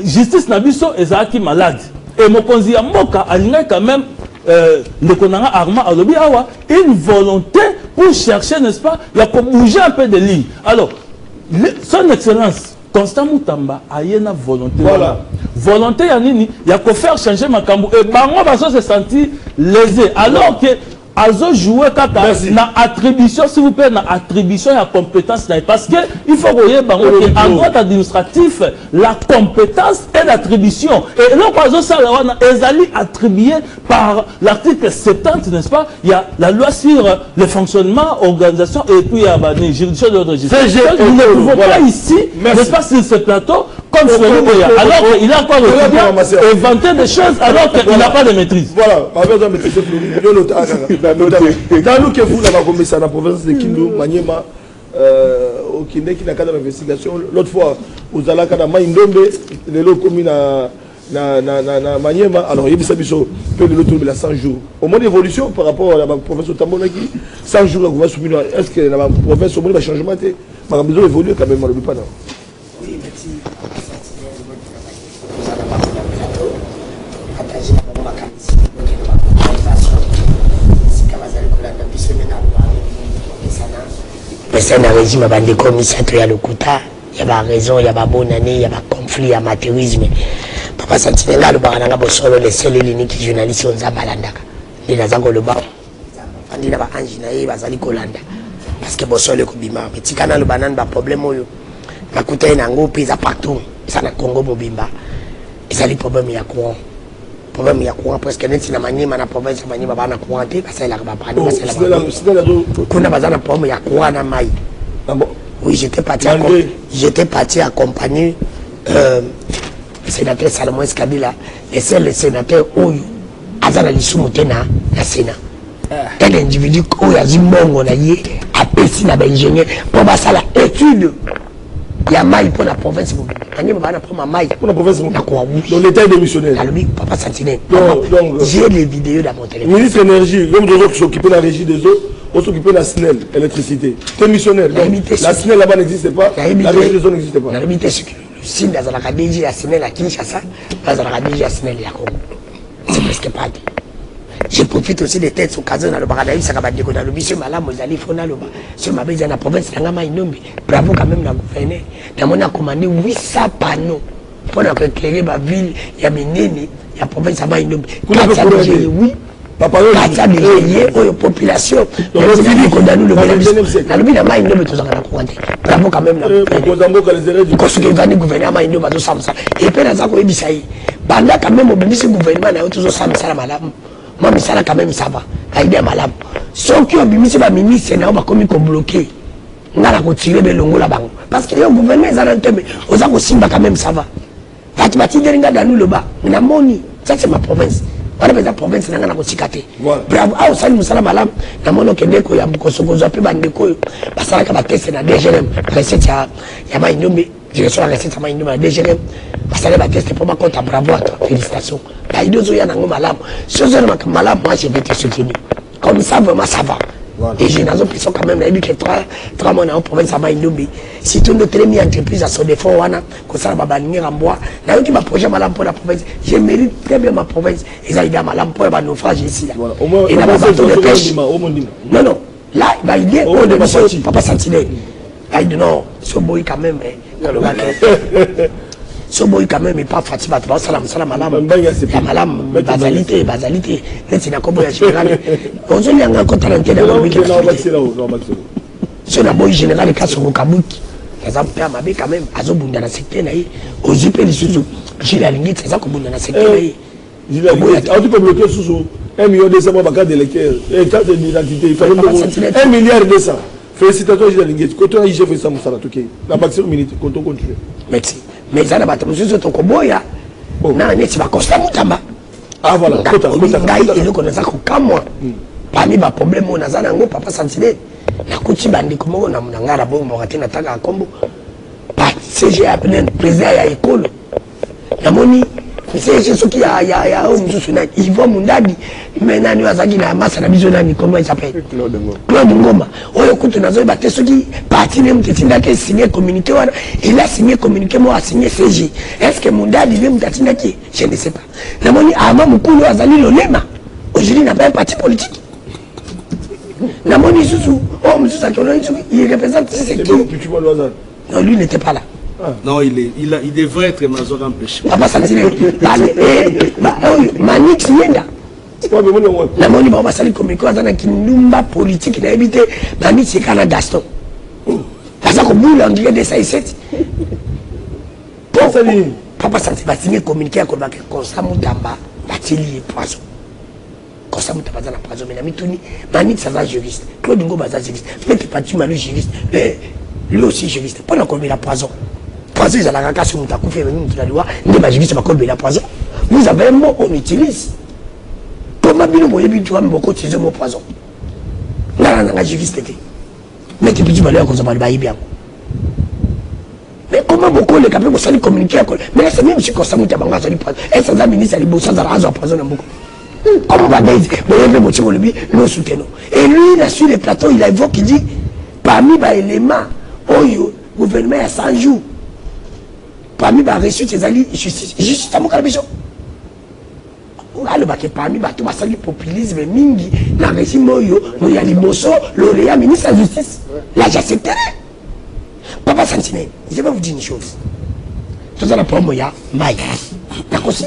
justice Nabiso est malade. Et Mokonzi Moka a quand même le Konanga Arma Alobi Awa une volonté pour chercher, n'est-ce pas, il y a qu'à bouger un peu de ligne. Alors, son excellence, Constant Moutamba a une volonté. Voilà. Volonté, il y a qu'à faire changer ma campagne. Et Bango va se sentir lésé. Alors que Azo jouer na attribution, s'il vous plaît, na attribution et la compétence. Parce que il faut que en droit administratif, la compétence et l'attribution. Et là, Azo ça est attribué par l'article 70, n'est-ce pas? Il y a la loi sur le fonctionnement, organisation et puis il y a la juridiction de l'ordre judiciaire. Nous ne pouvons pas ici, n'est-ce pas, sur ce plateau, comme Fleury, alors qu'il a encore inventé des choses alors qu'il n'a pas de maîtrise. Voilà, avec la maîtrise de Fleury. Dans nous que vous, dans la province de Kindu, Maniema, au Kinde, qui n'a qu'à l'investigation. L'autre fois, vous allez à Maïndombe, les lots communes à Maniema. Alors, il y a des choses, peut de l'autre, 100 jours. Au moins d'évolution par rapport à la province de Tambonaki, 100 jours, vous va soutenir. Est-ce que la province au moins va changement? Ma besoin évolue quand même, on ne le pas. Oui, merci. C'est un régime de commissaire, il y a le Kouta, il y a la raison, il y a la bonne année, il y a le conflit, il y a l'amateurisme. Papa Sentinelle, le barananga, les seuls lignes qui journalistes ont zabalandaka. Les nazango le bas. On dit là, Anginaï, Bazali Kolanda. Parce que Bosso le Kobima. Mais si on a le banan, le problème, la Kouta est en pays partout. Ça n'a Congo Mobimba. Et ça, le problème, il y a quoi? Problème il y a courant parce que si la manière ma province manière ma courant parce que la ba kuna bazana problème il y a courant na mai. Oui, j'étais parti accompagner le sénateur Salomon Kabila et c'est le sénateur Oyo azana lisumu tena na Sénat. Un individu Oyo azimbongo na ye apesi na ba ingénieur pour basala étude. Il y a maille pour la province. Il y a pour la province. Donc l'État est démissionnaire. Papa Sentinelle. J'ai les vidéos dans mon téléphone. Ministre de l'Énergie, l'homme de l'eau qui s'occupe de la régie des eaux, on s'occupe de la SNEL, électricité. Démissionnaire. La SNEL là-bas n'existait pas. La régie des eaux n'existait pas. La limite, c'est que le signe dans la KDJ, la SNEL à Kinshasa, dans la KDJ, la SNEL à Congo. C'est presque pas dit. Je profite aussi des têtes au cas où le Baradaï, ça va dire qu'on a le monsieur Malam, vous allez faire le bas. Sur ma base, dans la province, il y a un bravo quand même, la gouverneur. Dans mon a commandé 800 panneaux pour éclairer ma ville. Il y a mes nénés, la province à Maïnombe. Oui. Papa, Katia de Gélier, population. Condamné le bénéfice. La lobby n'a Maïnombe, tout ça, on a bravo quand même. Parce que le gouvernement Maïnombe a tout ça. Et puis, dans ça, on a dit, Banda quand même, au gouvernement, on a tout ça, madame. Moi, mais ça, quand même, ça va. Il y a madame. Ceux qui ont mis ce ministre, on a commis comme bloqué. On a retiré le longo là-bas. Parce que le gouvernement, ils ont un thème. On a aussi quand même, ça va. Fatibati Deringa dans nous le bas. On a moni. Ça, c'est ma province. On a la province, on a aussi caté. Bravo. Ah, ça, nous sommes malam. Na mono kendeko ya mkosoko zapi bandeko. Basala ka bateste na DGM. Recette ya Maïnombe. Direction la recette ya Maïnombe na DGM. Basala bateste pour ma compte. Bravo à toi. Félicitations. Bah, il y a un malam. Si vous avez un malam, moi, je vais te soutenir. Comme ça, vraiment, ça va. Voilà. Et j'ai une qui quand même, il y a que 3 mois en province à Maïnombe. Si tout notre entreprise à son défaut, comme ça, va bannir en bois. Là, il y a un projet malam pour la province. Je mérite très bien ma province. Et ça, il y a un malam pour le naufrage ici. Et là, de pêche. Non, non. Là, il y a un de Papa Sentinelle. Là, il dit non, ce boy quand même. Ce boy quand même n'est pas fatigué. Salam, malam. La malam, basalité. C'est la combo générale. Aujourd'hui, il y a un compte à l'intérieur de la c'est la boy générale qui a son kabuki. Les emplois m'avaient quand même à Zobunda dans le secteur. Aux UP, les sous j'ai la ligne, c'est ça qu'on dans le secteur. Tu peux bloquer sous 1 million de décembre à de l'équerre. Et carte d'identité, il fallait 1 milliard de ça. Félicitations, Gilles Linguet. Quand on a fait ça, on a tout la maximum minute, quand on continue. Merci. Mais ça n'a pas été sur ton combo. Non, mais tu vas constater Moutamba. Ah voilà, il nous connaît ça comme moi. Parmi les problèmes, on a un papa sentinelle. La coutume bandi comme on a un arabe, on a un attaque à combo. CG a appelé le président à l'école. La moni, c'est ce qui a il va mon daddy. Maintenant, nous avons dit la masse à la bisonani, comment il s'appelle Claude Ngoma. On écoute, nous avons battu ceux qui parti même qui a signé communiqué. Il a signé communiqué, moi a signé CG. Est-ce que mon daddy vient me qui je ne sais pas. La moni, avant mon coup, nous avons dit le lema. Aujourd'hui, il n'a pas un parti politique. La moni, il représente ce qui. Non, lui, il n'était pas là. Non, il devrait être major empêché. Papa Sentinelle. Manix Yenda. La moni va passer comme quoi dans une politique qui a évité Manix c'est Canada Gaston. Parce que vous l'anglais de ça ici. Papa Sentinelle va signer communiqué à Constant Moutamba, Batili Poisson. Constant Moutamba dans la poisson, mais la mitoni, Manix ça va juriste. Claude Ngo va juriste. Mais tu pas tu mal juriste. Lui aussi juriste. Pendant qu'on met la poison. Poison, ils ont la casse sur mon takou, fait venir la loi. Nous, les juriste, va coller la poison. Vous avez un mot qu'on utilise. Comment bien vous voyez, tu vas me beaucoup utiliser mon poison. Là, on a juriste. Mais tu peux dire, on va le bien. Mais comment beaucoup les capables de communiquer à mais c'est même si Constant Moutamba a dit poison. Et ça, le ministre, il bosse dans la raison poison. Comme on va dire, nous soutenons. Et lui, il a su les plateaux, il a évoqué, il dit, parmi les éléments, le gouvernement a 100 jours. Parmi les reçus, c'est Ali, justice à mon carabisson. Parmi les populisme, mingi, la régime, il y a les Bosso, l'Oréa, ministre de la Justice. Là, j'ai accepté. Papa Sentinelle, je vais vous dire une chose. Tout ça, la promo, il y a Maï. D'accord, si?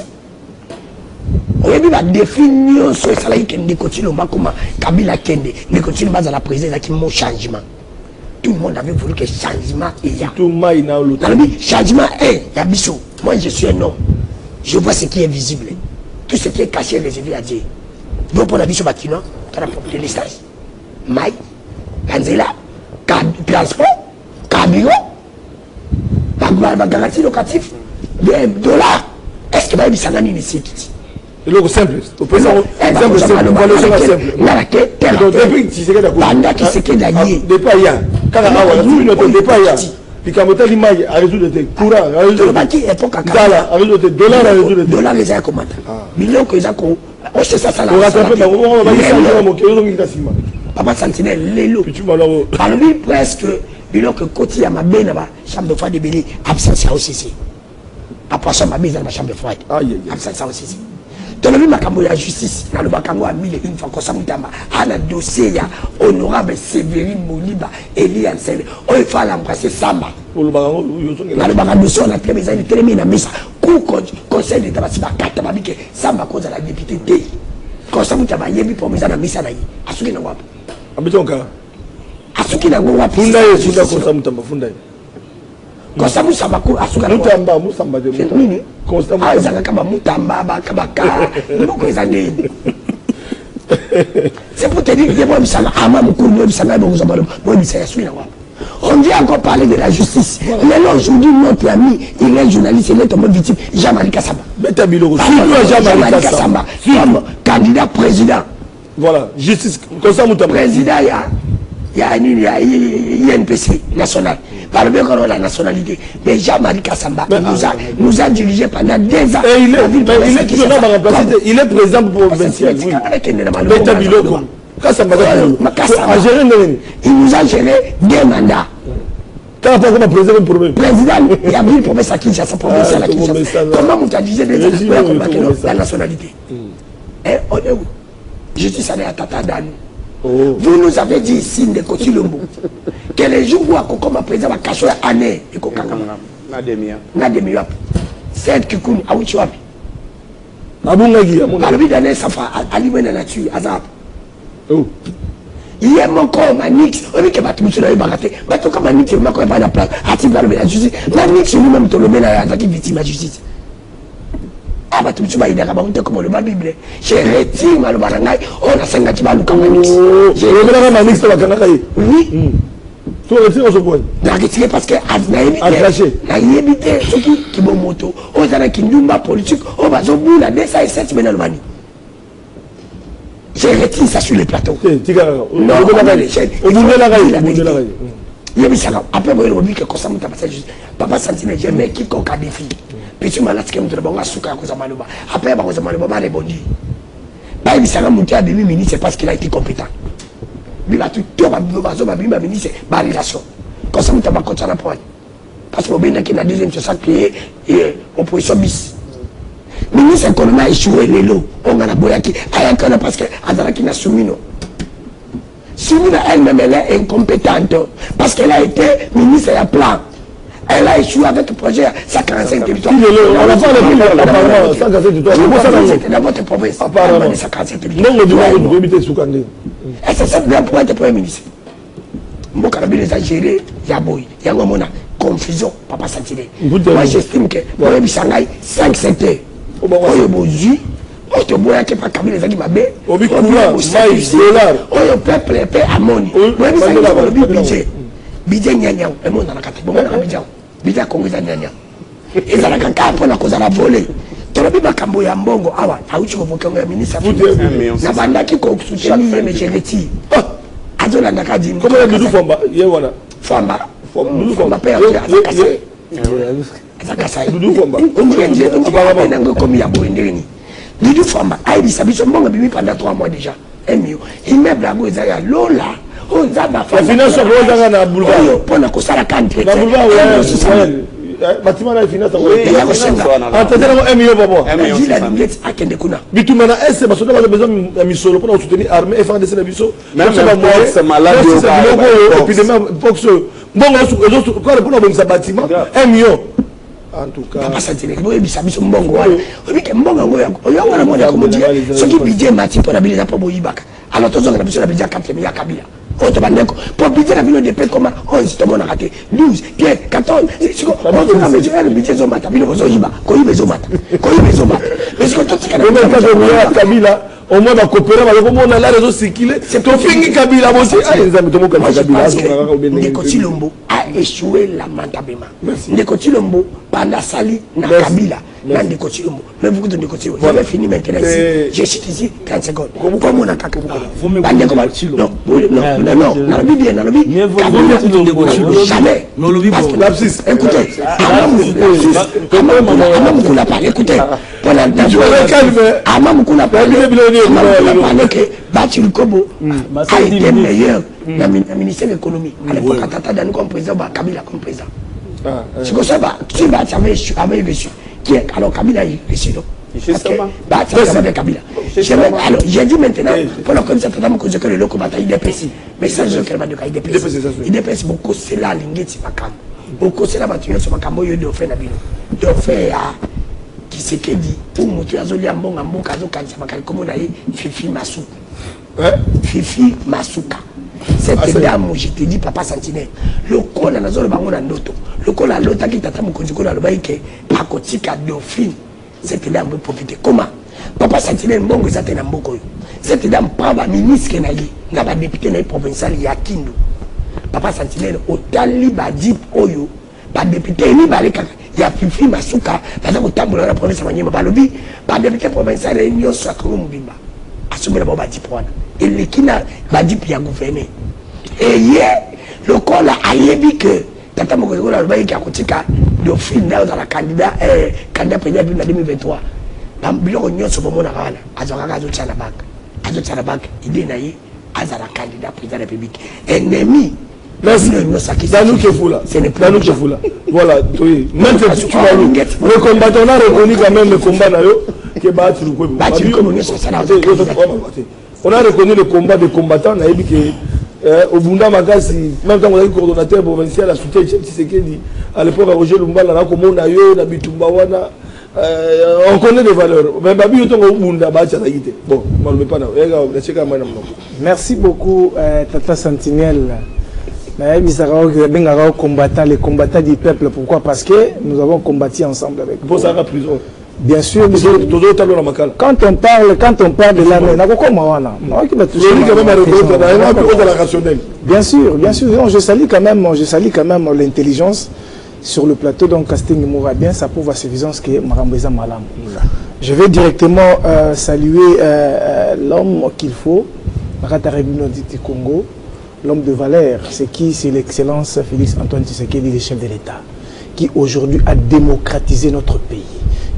On a vu la définition sur le salaire qui est continue, comme Kabila Kende, qui continue dans la présidence qui est changement. Tout le monde avait voulu que changement il y a. Tout le changement est, il y a Bissot. Moi je suis un homme. Je vois ce qui est visible. Tout ce qui est caché, réservé à Dieu. Donc pour la Bissot bâtiment, tu as la propriété de l'estage. Maï, Kanzela, transport, carburant, la garantie locative, des dollars. Est-ce que Maï Bissangani ne sait qui? C'est le simple. Au présent, simple, simple. Depuis qui s'est fait d'allier. Depuis il y a. Quand on a depuis il y a. Puis quand on a l'image, à résoudre des courants, à résoudre des dollars, à résoudre des dollars, les a commandés. Millions que les a commandés. Oh, c'est ça, ça. On va s'appeler, on va dire Papa Sentinelle, les lots. Parmi presque, millions que côté à ma benne, chambre de foi de Bélé, absence aussi. À poisson, ma benne dans ma chambre de foi. Absence aussi. Dans le même cambo la justice, dans le bakango a mis une fois Constant Moutamba à la dossier ya honorable Séverine Moliba Eli Ansel. On il faut l'embrasser Samba. Dans le bakango dossier on a très besoin de terminer la messe. conseil d'état basi bakata babike samba cause la député te kosa muta bayebi pour misa na misa na yi asuki na wapi abitonka asuki na wapi funda yesuka kosa mutamba funda kosa musamba ko asuka na mutamba musamba de nini kosa mutamba azaka kama mutamba bakabaka ndoko ezande c'est pour te dire que moi misala ama mukuru moi misala bongo zambalo moi misala asuki na wapi. On vient encore parler de la justice. Mais là, aujourd'hui, notre ami, il est journaliste, il est tombé victime. Jean-Marie Kassamba. Jean-Marie Kassamba, comme candidat président. Voilà, justice. Comme ça, président, il y a INPC national. Par le biais de la nationalité. Mais Jean-Marie Kassamba nous a dirigé pendant 2 ans. Et il est président provincial. Il nous a géré 2 mandats. Président, il y a une promesse à Kinshasa, promesse à la Kinshasa. Comment vous avez dit la nationalité? Justice à Tata Dan. Vous nous avez dit ici, que les jours où on président va cacher année et qu'on a 7 qui coulent à Ouchiwapi. Albi d'année, ça fait allumer la nature, Azap. Il y a mon corps, Manix, on dit que Batumsu n'a pas raté. Batumsu Manix, il m'a pas de place. A-t-il pas la justice? Manix, lui-même, tout le monde a attaqué victime de la justice. Ah, Batumsu m'a dit que comme le Bible. J'ai retiré ma barangaï, on a 5 ans de Manix. J'ai retiré Manix de la Canaraï. Oui. Tu retires ce point. Retiré parce que a évité ceux qui vont moto. On a qui nous politique, on va au bout de 207 mais dans le Mani. J'ai retiré ça sur les plateaux. Non, après, moi, je que ça papa Santine, j'aimais quiconque a défi. Puis tu m'as dit que je suis souka à cause de Malouba. Après, je m'a répondu. Il s'est monté à demi-ministre, c'est parce qu'il a été compétent. Il a tout ministre, ma relation. Comme ça, je m'a continué à prendre. Parce que la deuxième chose, c'est opposition bis. Ministre économie a échoué les lots. On a boyaki. Parce que n'a soumis. Soumina elle-même, elle est incompétente. Parce qu'elle a été ministre à plan. Elle a échoué avec le projet 145 territoires. On a pas le 145 territoires. C'était dans votre province. 145 territoires. Et c'est ça bien pour être Premier ministre. Mokarabi les a gérés. Yaboui. Yangomona. Confusion. Papa Santine. Moi j'estime que pour les Bissangaï, 5 secteurs. Oyo bozu, oyo boya ke pa kabila zaki mabe, oyo peuple pe amoni. Oyo saki ko budget. Budget nyanya, e mo na kati, bo na budget. Budget Kongo za nyanya. Ezala kanka pona ko za la voler. Tolobi makambo ya mbongo awa, auchi ko vokango ya ministre. Na bandaki ko soutenir mais je retire. Azola ndakadi. Comment ya Dudu Famba? Ye wana. Famba. Famba pe akase. Dudu Famba. Dudu Famba a dit ça, pendant 3 mois déjà. Immeuble à Gozaïa, Lola, on a ma femme. La finance, on a un boulevard. Pour la Costa la Cantre. La boulevard, bâtiment la finance. Entendez-vous, 1 million, papa. Il a dit à Kendekuna. Bitumana, c'est parce que nous avons besoin de Misolo pour soutenir l'armée et faire des services. Même c'est malade. Bon, quoi, pour nous, ça bâtiment, 1 million. En tout cas, papa Santine, vous bisa biso mbongo wana. Obike mbongo ngoya. Oyanga na moja komodia. Soki budget mati pour la ville za pobo yibaka. Alors tozo na biso na budget 4 milliards kabila. Oto bandeko. Pour budget la ville de paix comment 11 to mona raté. 12, 15, 14. Siko on va mettre le budget zo mata bilo zo yiba. Ko yibe zo mata. Ko yibe zo mata. Mais ce que tout kana kabila au moins va coopérer avec on a la réseau circuler. C'est to fingi kabila aussi. Ah les amis to mo kabila. Ndeko Chilombo a échoué lamentablement. Ndeko Chilombo pendant Sali na Kabila. Ndeko Chilombo. Mais vous de Ndeko Chilombo. J'avais fini maintenant ici. Je suis ici 30 secondes. Comme on a kaka. Bandeko Chilombo. Non, na bi bien, na bi. Jamais. Écoutez, Amam Kula parle, écoutez. Amam Kula parle que Batil Kobo a été meilleur dans le ministère de l'économie. À l'époque, Tata Dan comme président, Kabila comme président. C'est comme ça, si Batil avait reçu, alors Kabila a reçu. Justement. Alors, j'ai dit maintenant, pour la connaissance, que le loco bataille IDPS. Mais ça, je ne sais pas de IDPS. IDPS, beaucoup, c'est là, l'ingéti, beaucoup, c'est là, bâtiment, sur ma cambo, de faire la ville. De faire qui s'est dit pour montrer à Zolia Mbonga Mboka Zokanza Bakari comme on a eu Fifi Masuka. Fifi Masuka. Cette dame, je te dis, papa Sentinelle, le col à la zone de Bangoto, le col à l'autre qui t'attend quand tu connais le bail qui est Pacotica Dauphine. Cette dame peut profiter. Comment? Papa Sentinelle, Mbongo, ça t'est un boko. Cette dame, pas la ministre qui n'a pas député provincial, il y a Kindu. Papa Sentinelle, au Tali Badip Oyo, pas député, ni Baleka, il y a Fifi Masuka, parce qu'au Tambour de la province de Maniema, pas député provincial, il y a Sakrum Bimba. Assumez la bombe à Dipoana. Et les qui n'a pas dit qu'il y a gouverné. Et hier, le col a dit que Tata Mokozo a dit qu'il y a un film dans la candidat président en 2023. Dans le bureau de l'Union, il est naïf, à la candidat président de la République. Ennemi. Merci. C'est nous qui sommes là. C'est nous qui sommes là. Voilà. Maintenant, le combattant a reconnu quand même le combat. On a reconnu le combat des combattants. On a dit que au Bunda Magasi, même quand on a eu coordonnateur provincial à soutien Tshisekedi, à l'époque à Roger Lumbala, on a comme on a eu la Bitumbawana. On connaît les valeurs. Mais Babi, on a Bunda Bachaïté. Bon, on ne le met pas là. Merci beaucoup, Tata Sentinelle. Les combattants du peuple. Pourquoi? Parce que nous avons combattu ensemble avec vous. Bien sûr, quand on parle de l'armée, bien sûr, non, je salue quand même l'intelligence sur le plateau. Donc Casting mourra bien, ça prouve à suffisance que Marambeza Malam. Je vais directement saluer l'homme qu'il faut, du Congo, l'homme de valeur. C'est qui? C'est l'excellence Félix Antoine Tshisekedi, le chef de l'État, qui aujourd'hui a démocratisé notre pays,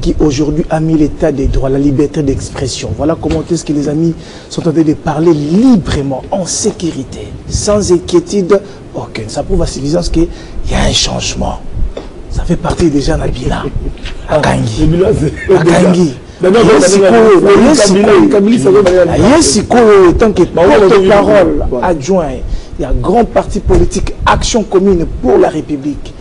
qui aujourd'hui a mis l'état des droits, la liberté d'expression. Voilà comment est-ce que les amis sont en train de parler librement, en sécurité, sans inquiétude aucune. Ça prouve à suffisance qu'il y a un changement. Ça fait partie déjà de Nabila, à Kangi. Tant que porte-parole adjoint, il y a un grand parti politique Action Commune pour la République,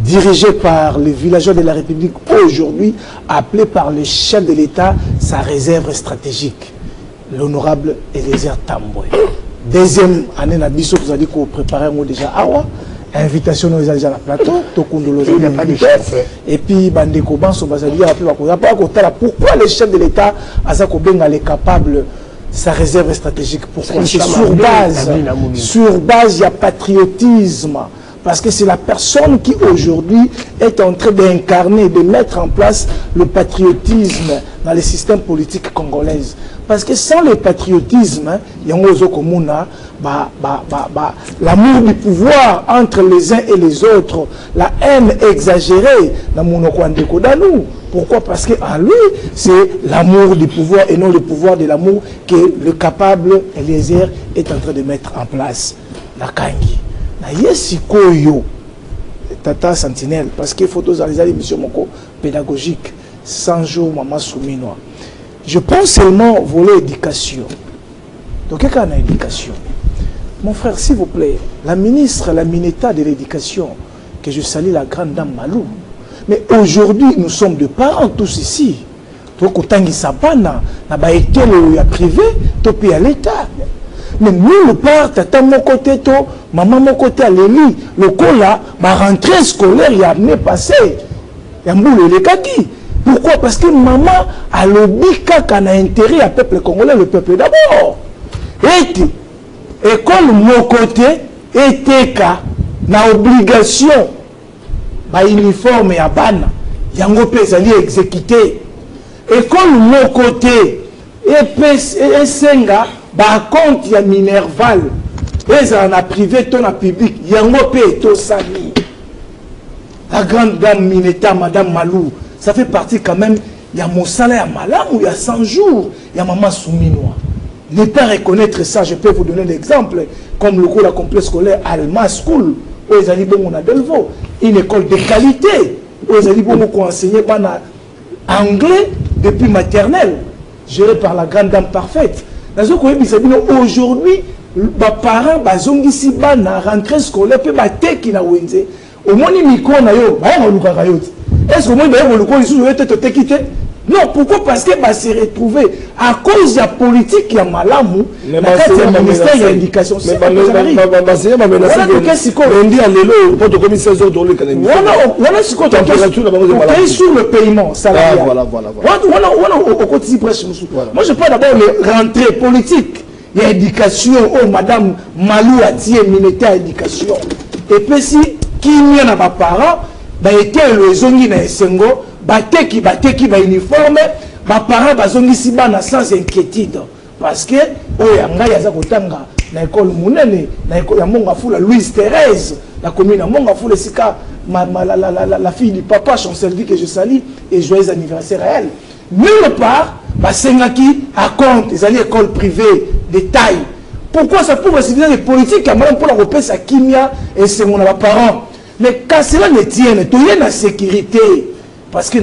dirigé par les villageois de la République, aujourd'hui appelé par le chef de l'État, sa réserve stratégique, l'honorable Eliezer Tambwe. Deuxième année, Nabiso, vous avez dit qu'on préparait déjà Awa, invitation aux agents à plateau, et puis Bandeko Banso Bazali a appelé pourquoi le chef de l'État Azako Benga est capable sa réserve stratégique. Pourquoi? C'est sur base, il y a patriotisme. Parce que c'est la personne qui aujourd'hui est en train d'incarner, de mettre en place le patriotisme dans le système politique congolais. Parce que sans le patriotisme, il y a l'amour du pouvoir entre les uns et les autres, la haine exagérée dans nous. Pourquoi? Parce qu'en lui, c'est l'amour du pouvoir et non le pouvoir de l'amour que le capable Eliezer est en train de mettre en place. La Kangi. Yesikoyo, Tata Sentinelle, parce qu'il faut tous les émissions pédagogiques, 100 jours, maman souminois. Je pense seulement voler éducation. Donc, qu'est-ce qu'on a éducation? Mon frère, s'il vous plaît, la ministre, la ministre de l'éducation, que je salue la grande dame Malou. Mais aujourd'hui, nous sommes de parents tous ici. Donc, autant qu'il s'abana, n'a pas été le privé, topi à l'État. Mais nous, le père, tata mon côté, maman mon côté à l'élu, le cola, ma rentrée scolaire, il y a amené passé. Il y a mboulé les kaki. Pourquoi? Parce que maman a le bika qu'on a intérêt à peuple congolais, le peuple d'abord. Et école mon côté, était na obligation, ba uniforme et abana, yango pezali exécuté. École mon côté, et senga, par contre, il y a Minerval, ils en a privé, ton a public, il y a un peu sali. La grande dame Mineta, Madame Malou, ça fait partie quand même, il y a mon salaire à Malam, où il y a 100 jours, il y a Maman Souminois. Ne pas reconnaître ça, je peux vous donner l'exemple, comme le cours de la complexe scolaire Alma School, où ils ont dit, bon, on a Delvaux, une école de qualité, où ils ont dit, bon, on a enseigné anglais depuis maternelle, géré par la grande dame parfaite. Aujourd'hui, les parents bazongisi bana rentrée scolaire pe bateki na wenze. Au moins miko na yo, ba ya luka yo. Est-ce que moi, je vais te quitter? Non, pourquoi? Parce que va se retrouver à cause de la politique qui a malamou, la carte du ministère de l'éducation. C'est pas ça arrive. Sur le paiement salarial. Moi, je parle d'abord de rentrée politique. Il y a éducation, oh, madame Malou a dit militaire éducation. Et puis si, qui n'y en a pas parents, bah, était le zongi na esengo, bateki, ba uniforme, bah, parents, bah, zongi si bana sans inquiétude. Parce que, oh, yanga yaza kotanga, na école mounene, na école ya monga foula Louise Thérèse, la commune à monga foula sika, la fille du papa, Chancelvi que je salue, et joyeux anniversaire à elle. Nulle part, bah, Sengaki à compte, ils allaient école privée, de taille. Pourquoi ça prouve civiliser les politiques pour la repère sa kimia et c'est mon parent. Mais quand cela ne tient, il y a la sécurité. Parce que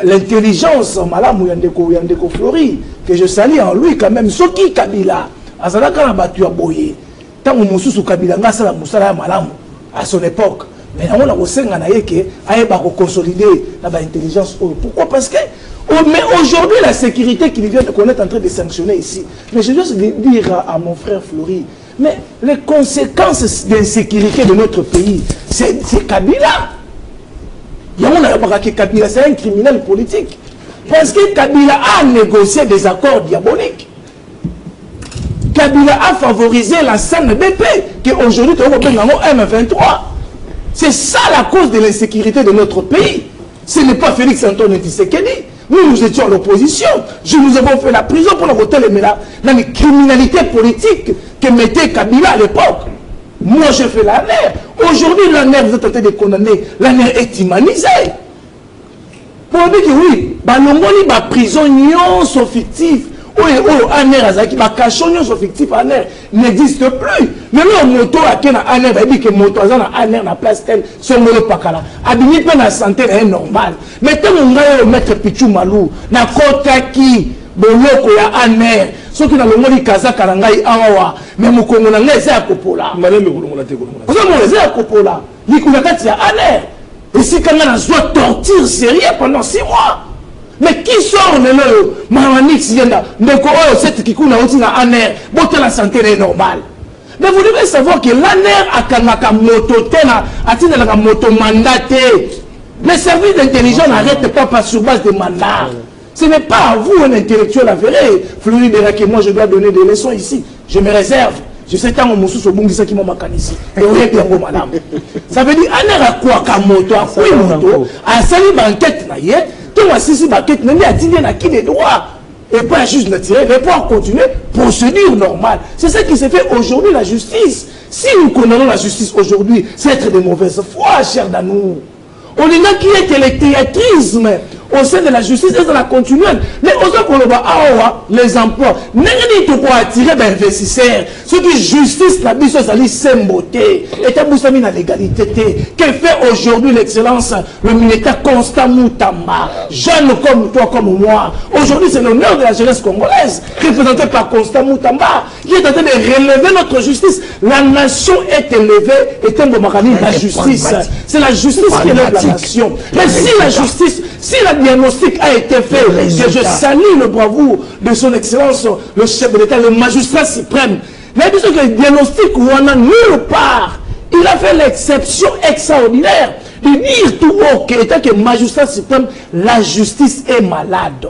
l'intelligence, madame Yandeko Flori, que je salue en lui quand même, Soki Kabila, Azala quand la battue a boyé. Tant que Moussou Kabila, Nassala Moussala Malam, à son époque. Mais on a aussi consolider l'intelligence. Pourquoi? Parce que mais aujourd'hui, la sécurité qu'il vient de connaître est en train de sanctionner ici. Mais je dois dire à mon frère Flori, mais les conséquences d'insécurité de notre pays, c'est Kabila. Kabila, c'est un criminel politique. Parce que Kabila a négocié des accords diaboliques. Kabila a favorisé la scène BP, qui aujourd'hui est en M23. C'est ça la cause de l'insécurité de notre pays. Ce n'est pas Félix Antoine Tshisekedi. Nous étions à l'opposition. Nous avons fait la prison pour voter dans les criminalités politiques que mettait Kabila à l'époque. Moi, j'ai fait la NER. Aujourd'hui, la NER, vous êtes en train de condamner. La NER est humanisée. Pour dire que oui, l'ongoli, la prison, sont fictifs. Oui, ANER, la cachon, sont fictifs, ANER n'existe plus. Mais là, moto, ANER, il dit que moto, ANER, la place telle, son molo pakala. Abini, la santé est normale. Mais quand on va mettre Pichou Malou, na kota ki, boloko ya ANER, ceux qui n'ont pas dit Kaza Karangai Awa, mais mon Congo n'a pas à Kopola. Madame, vous n'avez pas à Kopola. Il y a ANER. Et si quand on a soit torture sérieux pendant 6 mois. Mais qui sort de l'eau? Mamanix Yenda, donc cette qui coule aussi à ANER, bon, la santé est normale. Mais vous devez savoir que l'ANER a quand moto tena, a la moto mandaté. Les services d'intelligence n'arrêtent pas sur base de mandat. Ce n'est pas à vous, un intellectuel avéré. Fleury dira que moi je dois donner des leçons ici. Je me réserve. Je sais tant mon sous au bon qui m'a macané ici. Et on est bien bon, madame. Ça veut dire, ANER a quoi qu'à moto, à quoi moto, à salir banquette, tout le monde banquette, n'a pas qui des droits. Et pas juste le tirer, mais pour continuer, procédure normale. C'est ça qui s'est fait aujourd'hui, la justice. Si nous condamnons la justice aujourd'hui, c'est être de mauvaise foi, cher Danou. On est là qui est le théâtrisme au sein de la justice et de la continuelle. Mais aux autres, les emplois, n'est-ce pas pour attirer des investisseurs. Ce qui justice, la mission, c'est beauté. Et t'as mis la légalité. Que fait aujourd'hui l'excellence, le militaire Constant Moutamba, jeune comme toi, comme moi. Aujourd'hui, c'est l'honneur de la jeunesse congolaise, représenté par Constant Moutamba, qui est en train de relever notre justice. La nation est élevée, et la justice. C'est la justice qui élève la nation. Mais si la justice, si la diagnostic a été fait, que je salue le bravoure de son excellence, le chef de l'État, le magistrat suprême, mais puisque le diagnostic où on a nulle part, il a fait l'exception extraordinaire de dire tout haut qu'étant que magistrat suprême, la justice est malade.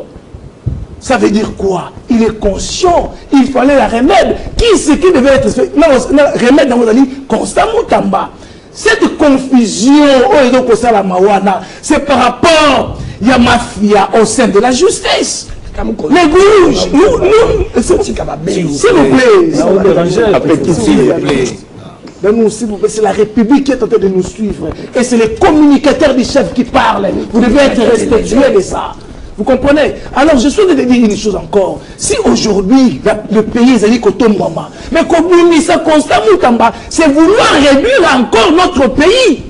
Ça veut dire quoi? Il est conscient, il fallait la remède. Qui c'est qui devait être fait? Non, remède dans vos amis, Constant Moutamba. Cette confusion, c'est par rapport à la mafia au sein de la justice. Les gouges, s'il vous plaît, c'est la République qui est en train de nous suivre. Et c'est les communicateurs du chef qui parlent. Vous devez être respectueux de ça. Vous comprenez? Alors, je suis de dire une chose encore. Si aujourd'hui, le pays est allé côté Mwama, mais comme nous disons Constant Moutamba, c'est vouloir réduire encore notre pays.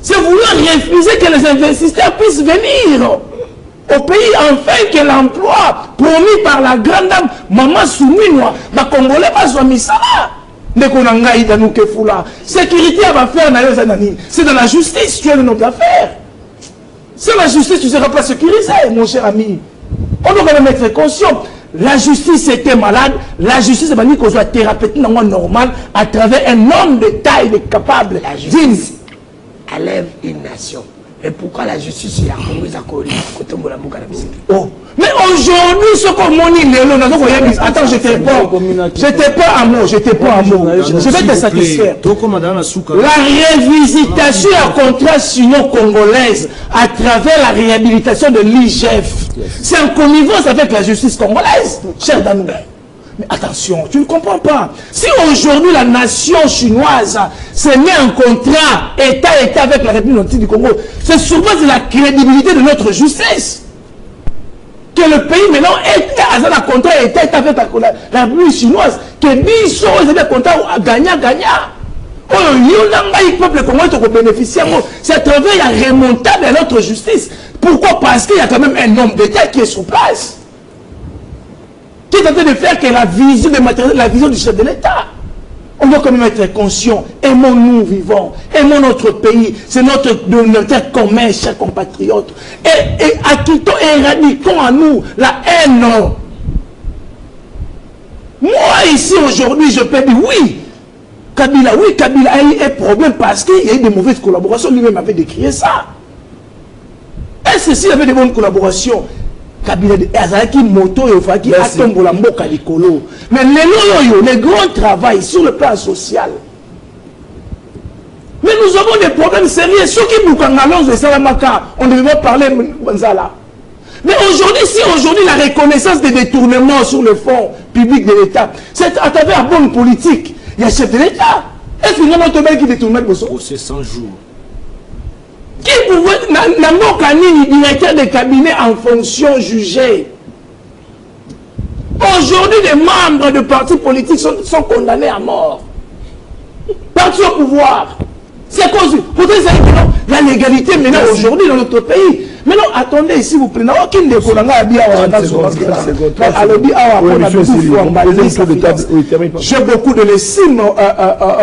C'est vouloir refuser que les investisseurs puissent venir au pays, enfin que l'emploi promis par la grande dame Maman Souminoua, les Congolais, pas mis ça là. Sécurité va faire c'est dans la justice, tu as le nom d'affaires. Sans la justice, tu ne seras pas sécurisé, mon cher ami. On doit quand même être conscient. La justice était malade, la justice est bannie qu'on soit thérapeute normal à travers un homme de taille capable. La justice élève une nation. Et pourquoi la justice est à Oh, mais aujourd'hui, ce qu'on m'a dit, attends, je t'ai pas un mot, je vais te satisfaire. La révisitation à contrat sinon congolaise à travers la réhabilitation de l'IGF, c'est en connivence avec la justice congolaise, cher Danou. Mais attention, tu ne comprends pas. Si aujourd'hui la nation chinoise se met en contrat État avec la République du Congo, c'est souvent de la crédibilité de notre justice. Que le pays maintenant est dans un contrat État avec la République chinoise, que Bisso est un contrat gagnant-gagnant. Le peuple congolais bénéficier, c'est à travers la remontade de notre justice. Pourquoi? Parce qu'il y a quand même un homme d'État qui est sur place, qui est en train de faire que la vision du chef de l'État. On doit quand même être conscient. Aimons-nous vivants, aimons notre pays, c'est notre commun, chers compatriotes. Et acquittons et éradiquons à nous la haine. Moi ici aujourd'hui, je peux dire oui. Kabila a eu un problème parce qu'il y a eu des mauvaises collaborations. Lui-même avait décrié ça. Et ceci avait des bonnes collaborations. Kabila Azaki moto qui a tombé la mboka likolo. Mais le grand travail sur le plan social. Mais nous avons des problèmes sérieux. Ceux qui nous canalons de Salamaka, on ne devait pas parler Banzala. Mais aujourd'hui, si aujourd'hui la reconnaissance des détournements sur le fonds public de l'État, c'est à travers la bonne politique, il y a le chef de l'État. Est-ce que nous avons qui détourne le procès 100 jours. Qui pouvait, le directeur de cabinet en fonction jugée. Aujourd'hui, les membres de partis politiques sont condamnés à mort. Partis au pouvoir. C'est à cause la légalité maintenant aujourd'hui dans notre pays. Maintenant, attendez, s'il vous plaît. J'ai beaucoup de l'estime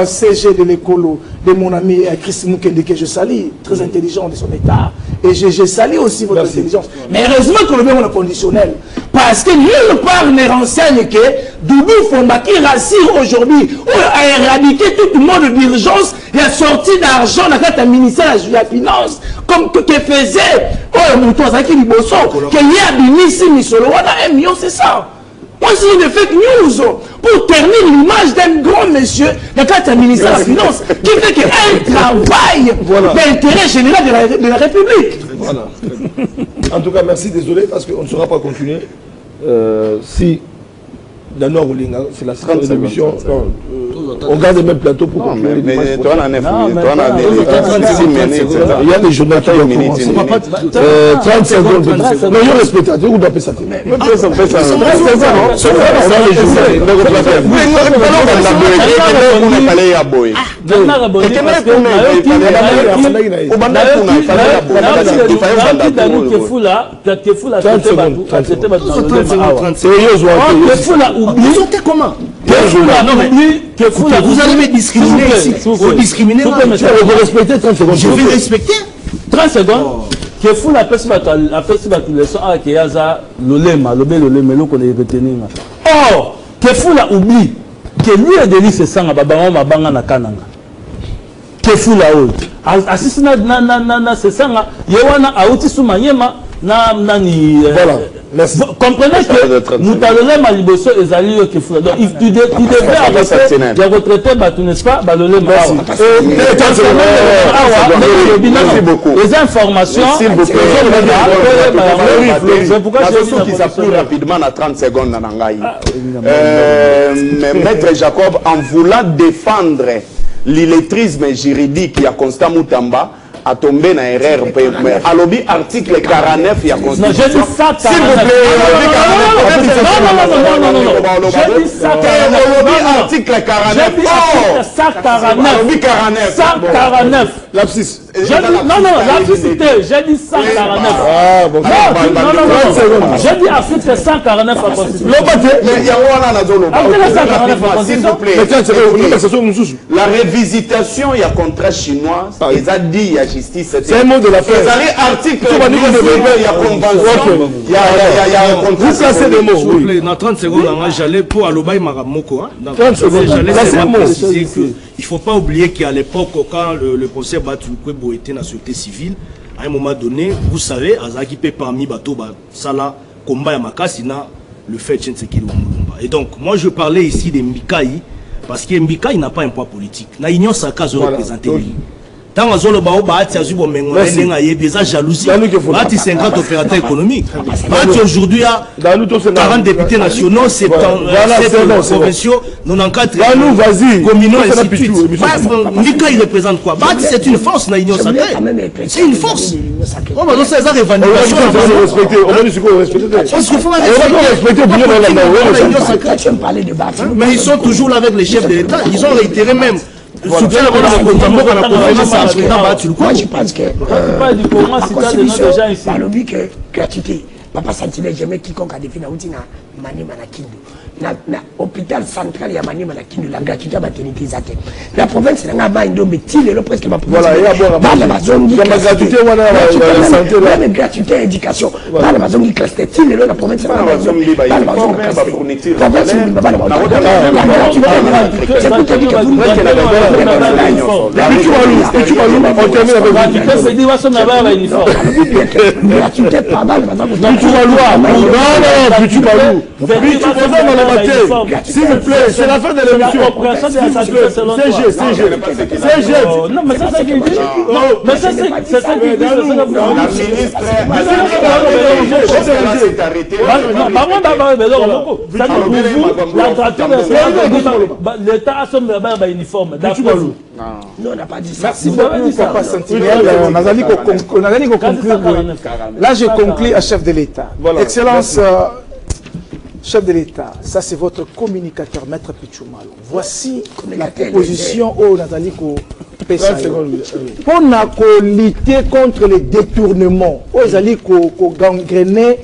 CG de l'écolo de mon ami Chris Mukende que je salue, très intelligent de son état. Et je salue aussi votre intelligence. Mais heureusement que le bien est conditionnel. Parce que nulle part ne renseigne que Doudou Fomba qui rassure aujourd'hui, a éradiqué tout le monde d'urgence, il a sorti d'argent dans le ministère de la Finance, comme que faisait qu'il y a Binissi Misolo, on a 1 million, c'est ça. Moi, c'est une fake news pour ternir l'image d'un grand monsieur dans le ministère de la Finance qui fait qu'un travail d'intérêt général de la République. Voilà. En tout cas, merci, désolé, parce qu'on ne saura pas continuer. Si Dano Roulinga, c'est la 30e émission, on garde le même plateau pour conclure. Mais toi, on a 9 minutes, toi, on a 36 minutes. Il y a des journaux qui ont commencé. 30 secondes. Mais je respecte, tu dois payer ça. Mais tu dois payer ça. 30 secondes. On a les comment? Vous allez me discriminer ici. Vous discriminez moi. Vous respectez 30 secondes. Je vais respecter 30 secondes. Que fou la personne a fait cette leçon à Keyaza l'olema, l'olema, l'eau qu'on est retenu. Or, que fou la oublie que lui et Denis se sang à Babama Mabanga na Kananga. Que fou la haute. Assistina na se sang à Yewana Aouti Soumanyema na nani. Voilà. Merci. Comprenez que nous parlons mal liboso et zali qui fou. Donc tu devais arrêter de retraiter n'est-ce pas balolé ma. Merci beaucoup. Les informations. S'il vous plaît. C'est pourquoi je dis qui s'appuie rapidement à 30 secondes dans Nangaï. Maître Jacob, en voulant défendre l'illettrisme juridique, il y a Constant Moutamba a tombé dans erreur. Alobi article 49 il y a Constitution. Non, je dis ça. S'il vous plaît. Non. Je dis ça. Article 49. Je dis ça. 149. 149. Lapsus. Non, l'article, j'ai dit 149. Ah, bon, Non, j'ai dit article 149 à la Constitution. S'il vous plaît. La révisitation, il y a contrat chinois, ils ont dit il y a justice. C'est un mot de la fête. Vous allez article, il y a convention, il y a un contrat. Vous placez des mots. S'il vous plaît, dans 30 secondes, j'allais pour Alobaï Maramoko. J'allais préciser qu'il ne faut pas oublier qu'à l'époque, quand le procès Batukwebo était dans la société civile, à un moment donné, vous savez, Azaki peut parmi Bato Sala, combat à Makasina, le fait de Tchensekelo Moulumba. Et donc, moi je parlais ici de Mbikaï, parce que Mbikaï n'a pas un poids politique. La Union Saka a représenté lui. Tant que Zolo Bao Bahati a zubo mengola il y a jalousie. Bahati 50 opérateurs économiques. Bahati aujourd'hui a 40 députés nationaux, 7 provinciaux, 94 communaux et ainsi de suite. Mika il représente quoi? Bahati c'est une force dans l'Union sacrée. C'est une force. On va donc c'est ça revendication. Mais ils sont toujours là avec les chefs de l'État. Ils ont réitéré même. Moi, je pense que par le but que gratuité, papa sentinelle jamais quiconque a défini Manima na Kindu. Na hôpital central ya Manima na Kindu la gratuité à maternité zate. La province n'a pas une métier le presque ma province. Voilà, la zone gratuité même gratuité éducation. Dans la zone qui classe la province n'a pas la zone s'il vous plaît, c'est la fin de l'émission. CG. Non, mais c'est ça qu'il dit. Mais c'est ça qu'il dit. L'État a son uniforme. Non, on n'a pas dit ça. Merci beaucoup, Papa Sentinelle. Là, je conclue à chef de l'État. Excellence. Chef de l'État, ça c'est votre communicateur, Maître Pichumalo. Voici la proposition au Nathalie pour lutter contre les détournements. Aux alliés qui gangrené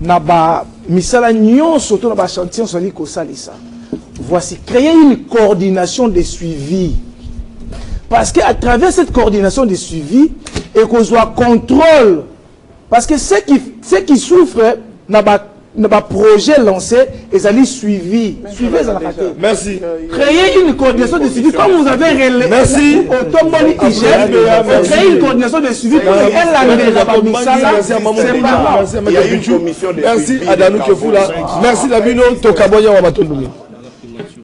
naba misala nyon surtout naba chantier sali ko salisa. Voici créer une coordination de suivi. Parce qu'à travers cette coordination de suivi et qu'on soit contrôle, parce que ceux qui souffrent naba projet lancé et ça suivi. Suivez ça. Merci. Créer une coordination de suivi comme vous avez relevé. Merci. Au Tomboli IGF, créer une coordination de suivi pour Merci à Danou Kefoula. Merci Davino Tokaboya Wamatondoumi.